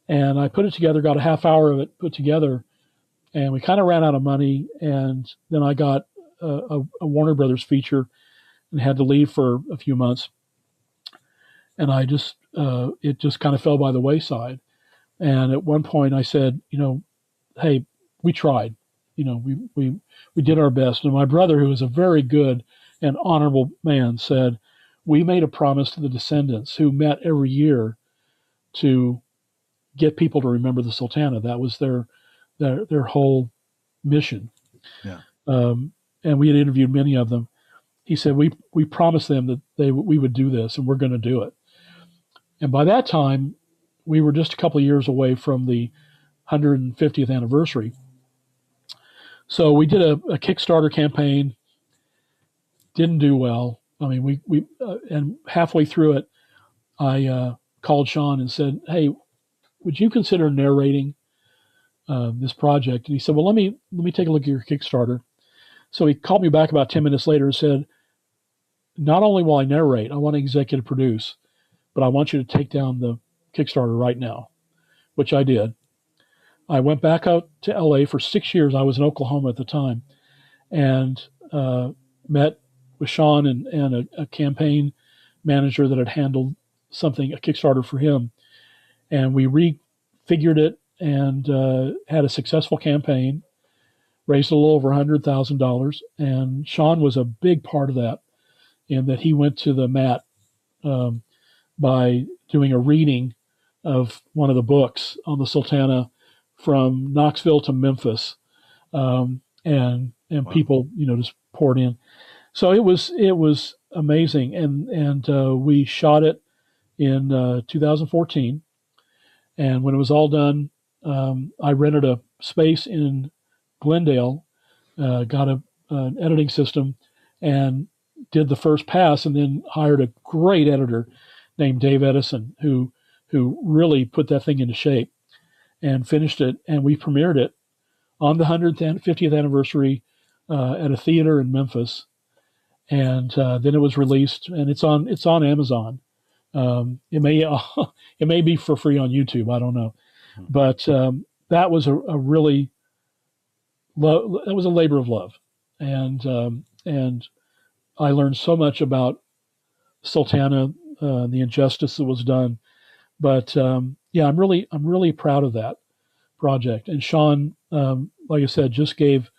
and I put it together. Got a half hour of it put together, and we kind of ran out of money. And then I got a Warner Brothers feature and had to leave for a few months. And it just kind of fell by the wayside. And at one point I said, hey, we tried, we did our best. And my brother, who was a very good and honorable man, said, we made a promise to the descendants who met every year to get people to remember the Sultana. That was their whole mission. Yeah. And we had interviewed many of them. He said, we promised them that we would do this, and we're going to do it. And by that time, we were just a couple of years away from the 150th anniversary. So we did a Kickstarter campaign. Didn't do well. I mean, and halfway through it, I called Sean and said, hey, would you consider narrating this project? And he said, well, let me take a look at your Kickstarter. So he called me back about 10 minutes later and said, not only will I narrate, I want to executive produce, but I want you to take down the Kickstarter right now, which I did. I went back out to LA for 6 years. I was in Oklahoma at the time, and met with Sean and a campaign manager that had handled a Kickstarter for him. And we refigured it and had a successful campaign, raised a little over $100,000. And Sean was a big part of that, in that he went to the mat by doing a reading of one of the books on the Sultana from Knoxville to Memphis, and wow. People just poured in. So it was amazing, and we shot it in 2014. And when it was all done, I rented a space in Glendale, got an editing system, and did the first pass, and then hired a great editor named Dave Edison, who really put that thing into shape and finished it. And we premiered it on the 150th anniversary at a theater in Memphis. And then it was released, and it's on Amazon. It may be for free on YouTube. I don't know, but that was a really that was a labor of love, and I learned so much about Sultana, the injustice that was done. But yeah, I'm really proud of that project. And Sean, like I said, just gave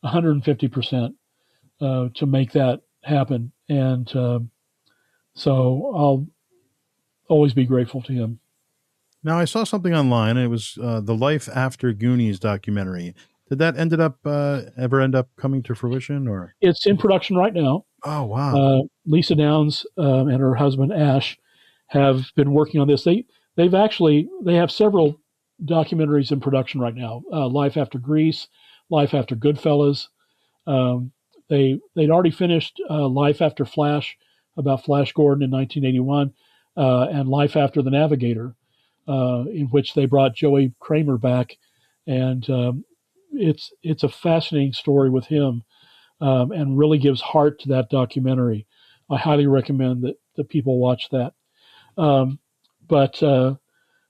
150% to make that happen, and so I'll always be grateful to him. Now, I saw something online. It was the Life After Goonies documentary. Did that ever end up coming to fruition, or? It's in production right now. Oh, wow. Lisa Downs and her husband Ash have been working on this. They have several documentaries in production right now. Life After Grease, Life After Goodfellas. They'd already finished Life After Flash, about Flash Gordon in 1981, and Life After the Navigator, in which they brought Joey Kramer back, and it's a fascinating story with him, and really gives heart to that documentary. I highly recommend that people watch that.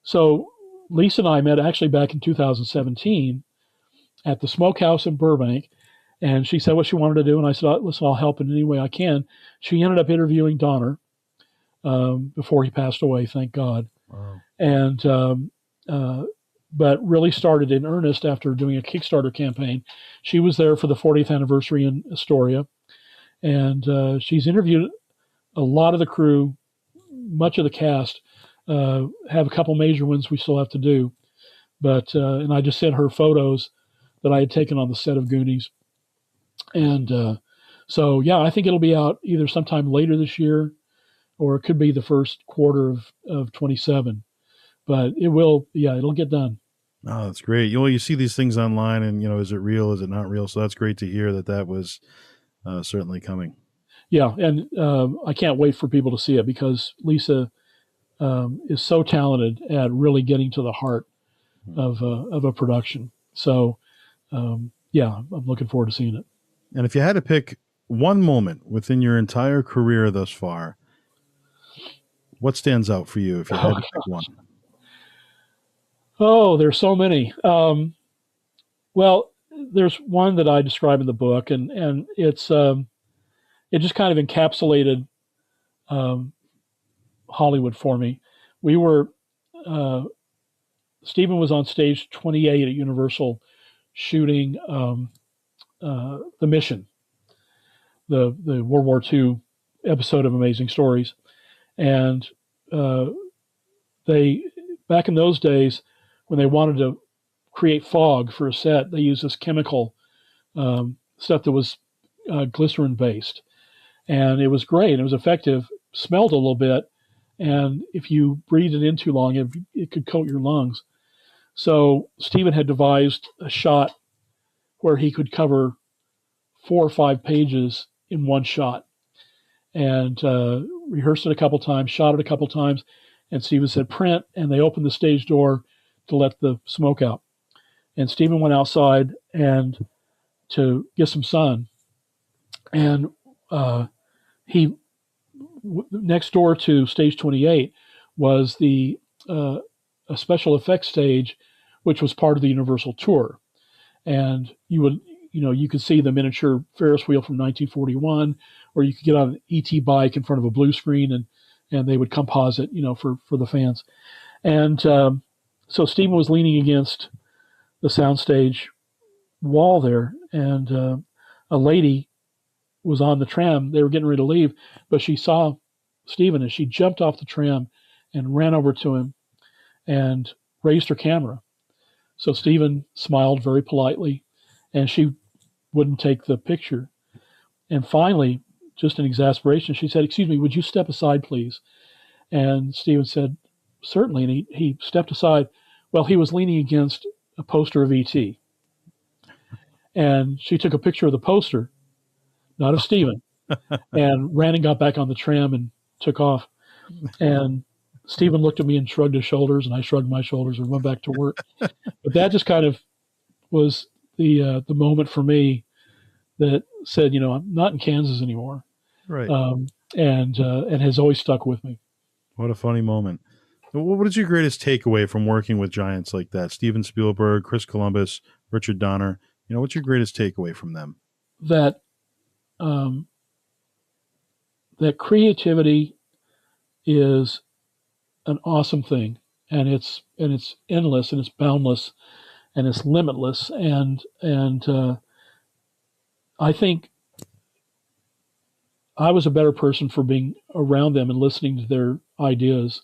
So Lisa and I met actually back in 2017 at the Smokehouse in Burbank, and she said what she wanted to do, and I said, listen, I'll help in any way I can. She ended up interviewing Donner before he passed away, thank God. Wow. And but really started in earnest after doing a Kickstarter campaign. She was there for the 40th anniversary in Astoria, and she's interviewed a lot of the crew, much of the cast. Have a couple major ones we still have to do, but and I just sent her photos that I had taken on the set of Goonies, and so yeah, I think it'll be out either sometime later this year, or it could be the first quarter of 27. But it'll get done. Oh, that's great. You see these things online, and is it real? Is it not real? So that's great to hear that was certainly coming. Yeah, and I can't wait for people to see it, because Lisa is so talented at really getting to the heart of a production. So yeah, I'm looking forward to seeing it. And if you had to pick one moment within your entire career thus far, what stands out for you if you had to pick one? Oh, there's so many. Well, there's one that I describe in the book, and it just kind of encapsulated um, Hollywood for me. We were uh, Stephen was on stage 28 at Universal shooting the Mission, the World War II episode of Amazing Stories, and uh, they back in those days when they wanted to create fog for a set, they used this chemical stuff that was glycerin based, and it was great. And it was effective. Smelled a little bit, and if you breathed it in too long, it could coat your lungs. So Stephen had devised a shot where he could cover 4 or 5 pages in one shot, and rehearsed it a couple times, shot it a couple times, and Stephen said print, and they opened the stage door to let the smoke out. And Stephen went outside and to get some sun, and he next door to stage 28 was the a special effects stage, which was part of the Universal tour, and you could see the miniature Ferris wheel from 1941, or you could get on an ET bike in front of a blue screen, and they would composite, for the fans. And so Stephen was leaning against the soundstage wall there, and a lady was on the tram. They were getting ready to leave, but she saw Stephen, and she jumped off the tram and ran over to him and raised her camera. So Stephen smiled very politely, and she wouldn't take the picture. And finally, just in exasperation, she said, "Excuse me, would you step aside, please?" And Stephen said, "Certainly." And he stepped aside. Well, he was leaning against a poster of E.T. And she took a picture of the poster, not of Stephen, and ran and got back on the tram and took off. And Stephen looked at me and shrugged his shoulders, and I shrugged my shoulders and went back to work. But that just kind of was the moment for me that said, I'm not in Kansas anymore, Right. and has always stuck with me. What a funny moment. What is your greatest takeaway from working with giants like that? Steven Spielberg, Chris Columbus, Richard Donner. What's your greatest takeaway from them? That that creativity is an awesome thing, and it's endless, and it's boundless, and it's limitless, and I think I was a better person for being around them and listening to their ideas,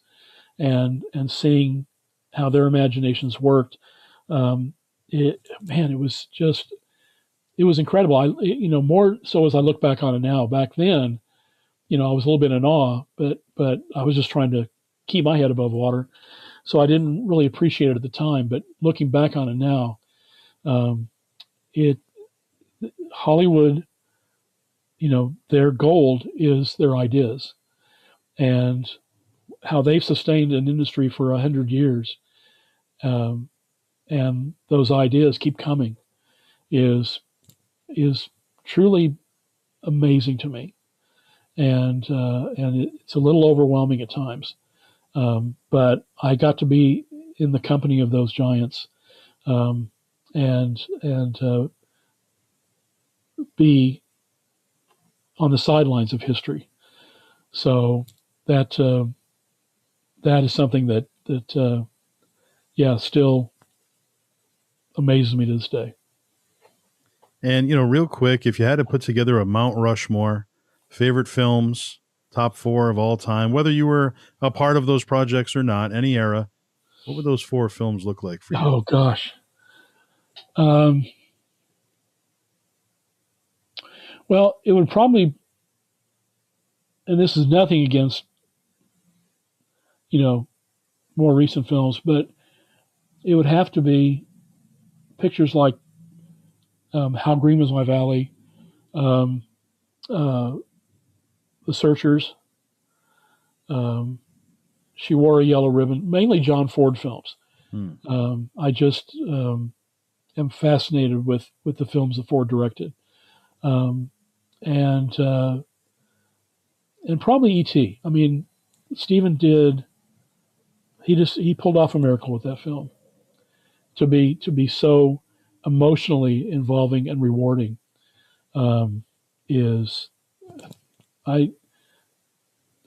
and seeing how their imaginations worked. It was incredible. More so as I look back on it now. Back then, I was a little bit in awe, but I was just trying to keep my head above water, so I didn't really appreciate it at the time. But looking back on it now, Hollywood, their gold is their ideas, and how they've sustained an industry for 100 years, and those ideas keep coming is truly amazing to me, and it's a little overwhelming at times, but I got to be in the company of those giants, and be on the sidelines of history. So that is something that still amazes me to this day. And, real quick, if you had to put together a Mount Rushmore, favorite films, top 4 of all time, whether you were a part of those projects or not, any era, what would those 4 films look like for you? Oh, gosh. Well, it would probably, and this is nothing against, more recent films, but it would have to be pictures like How Green Was My Valley, The Searchers, She Wore a Yellow Ribbon, mainly John Ford films. I just am fascinated with the films that Ford directed, and probably E.T. I mean, Stephen did. He pulled off a miracle with that film. To be so emotionally involving and rewarding is I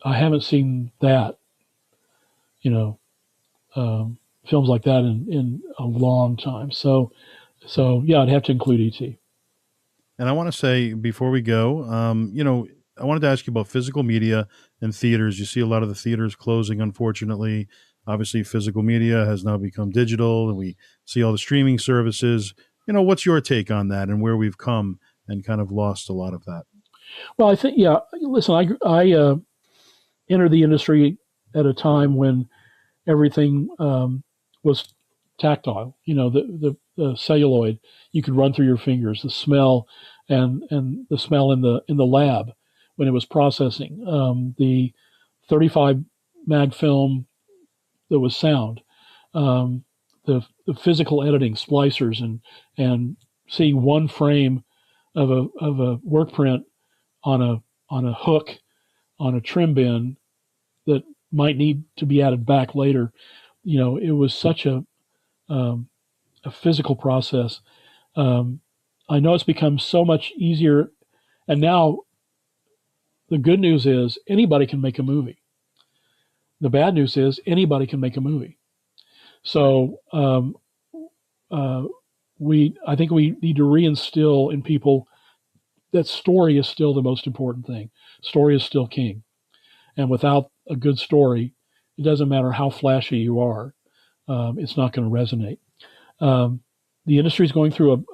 I haven't seen that, you know, films like that in a long time. So yeah, I'd have to include ET. And I want to say before we go, I wanted to ask you about physical media and theaters. You see a lot of the theaters closing, unfortunately. Obviously, physical media has now become digital, and we see all the streaming services. What's your take on that and where we've come and kind of lost a lot of that? Well, I think yeah. Listen, I entered the industry at a time when everything was tactile. The celluloid you could run through your fingers, the smell, and the smell in the lab when it was processing. The 35 mag film that was sound, um, the physical editing, splicers, and seeing one frame of a work print on a hook on a trim bin that might need to be added back later. It was such um, a physical process. Um, I know it's become so much easier, and now the good news is anybody can make a movie. The bad news is anybody can make a movie. Right. So uh, I think we need to reinstill in people that story is still the most important thing. Story is still king, and without a good story, it doesn't matter how flashy you are, it's not going to resonate. Um, the industry is going through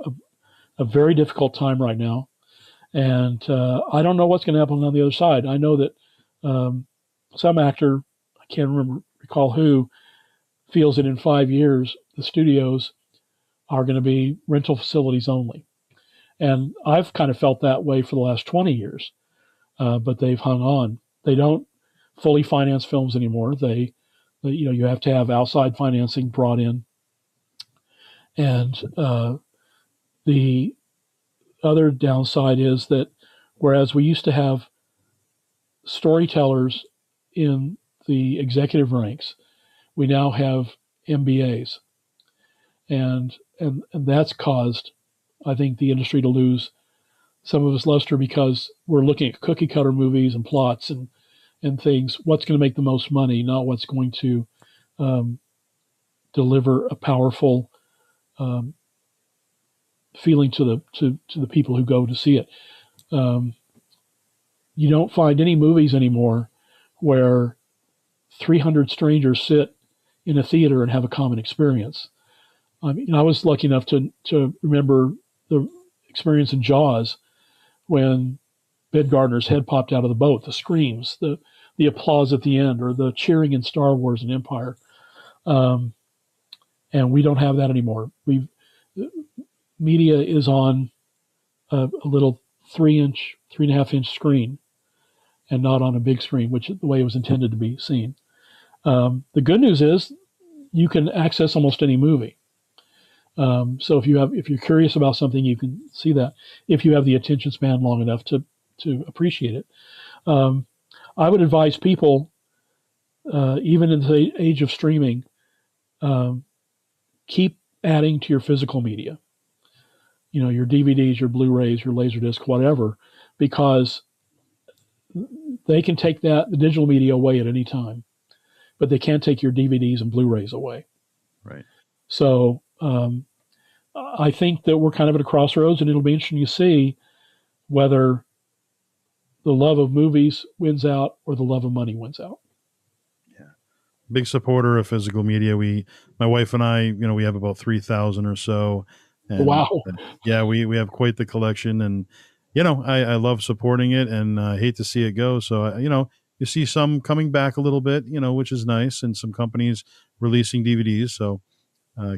a very difficult time right now, and I don't know what's going to happen on the other side. I know that some actor, I can't recall who, feels that in 5 years the studios are going to be rental facilities only, and I've kind of felt that way for the last 20 years. But they've hung on. They don't fully finance films anymore. You have to have outside financing brought in, and the other downside is that whereas we used to have storytellers in the executive ranks, we now have MBAs, and that's caused, I think, the industry to lose some of its luster because we're looking at cookie cutter movies and plots and things. What's going to make the most money, not what's going to um, deliver a powerful um, feeling to the people who go to see it. Um, you don't find any movies anymore where 300 strangers sit in a theater and have a common experience. I was lucky enough to remember the experience in Jaws when Ben Gardner's head popped out of the boat, the screams, the applause at the end, or the cheering in Star Wars and Empire. Um, and we don't have that anymore. Media is on a little 3-inch, 3.5-inch screen, and not on a big screen, which is the way it was intended to be seen. The good news is you can access almost any movie. So if you're curious about something, you can see that if you have the attention span long enough to appreciate it. Um, I would advise people, even in the age of streaming, um, keep adding to your physical media. Your DVDs, your Blu-rays, your Laserdisc, whatever, because they can take the digital media away at any time, but they can't take your DVDs and Blu-rays away. Right. So I think that we're kind of at a crossroads, and it'll be interesting to see whether the love of movies wins out or the love of money wins out. Yeah. Big supporter of physical media. My wife and I, we have about 3,000 or so. And Wow. yeah, we have quite the collection, and I love supporting it, and I hate to see it go. So you see some coming back a little bit, which is nice, and some companies releasing DVDs. So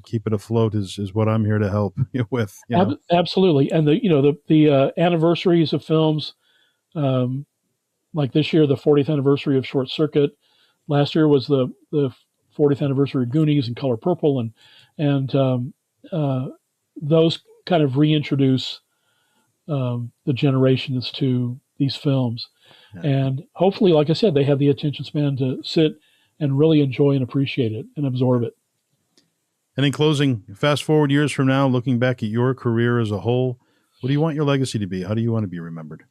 keep it afloat is what I'm here to help you with. Absolutely, and the anniversaries of films, um, like this year, the 40th anniversary of Short Circuit. Last year was the 40th anniversary of Goonies and Color Purple, and uh, those kind of reintroduce the generations to these films, Yeah. and hopefully, like I said, they have the attention span to sit and really enjoy and appreciate it and absorb it. And in closing, fast forward years from now, looking back at your career as a whole, what do you want your legacy to be? How do you want to be remembered?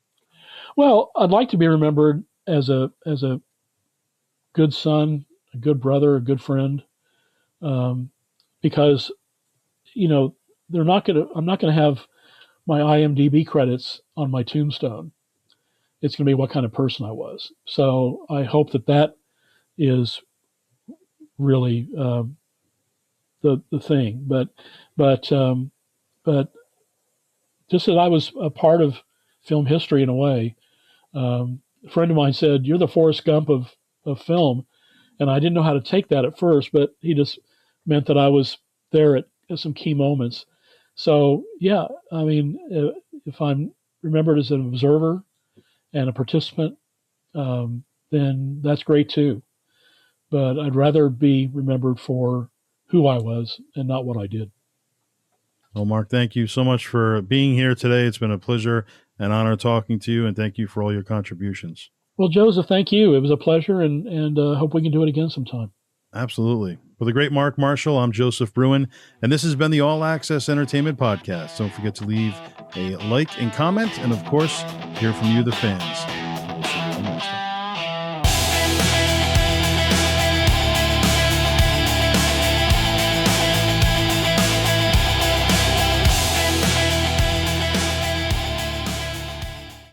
Well, I'd like to be remembered as a good son, a good brother, a good friend, because they're not going to. I'm not going to have my IMDb credits on my tombstone. It's going to be what kind of person I was. So I hope that is really the thing. But just that I was a part of film history in a way. A friend of mine said, "You're the Forrest Gump of film," and I didn't know how to take that at first, but he just meant that I was there at some key moments. So yeah, I mean, if I'm remembered as an observer and a participant, then that's great too. But I'd rather be remembered for who I was and not what I did. Well, Mark, thank you so much for being here today. It's been a pleasure and honor talking to you, and thank you for all your contributions. Well, Joseph, thank you. It was a pleasure, and hope we can do it again sometime. Absolutely. For the great Mark Marshall, I'm Joseph Bruen, and this has been the All Access Entertainment Podcast. Don't forget to leave a like and comment, and of course, hear from you, the fans. We'll see you next time.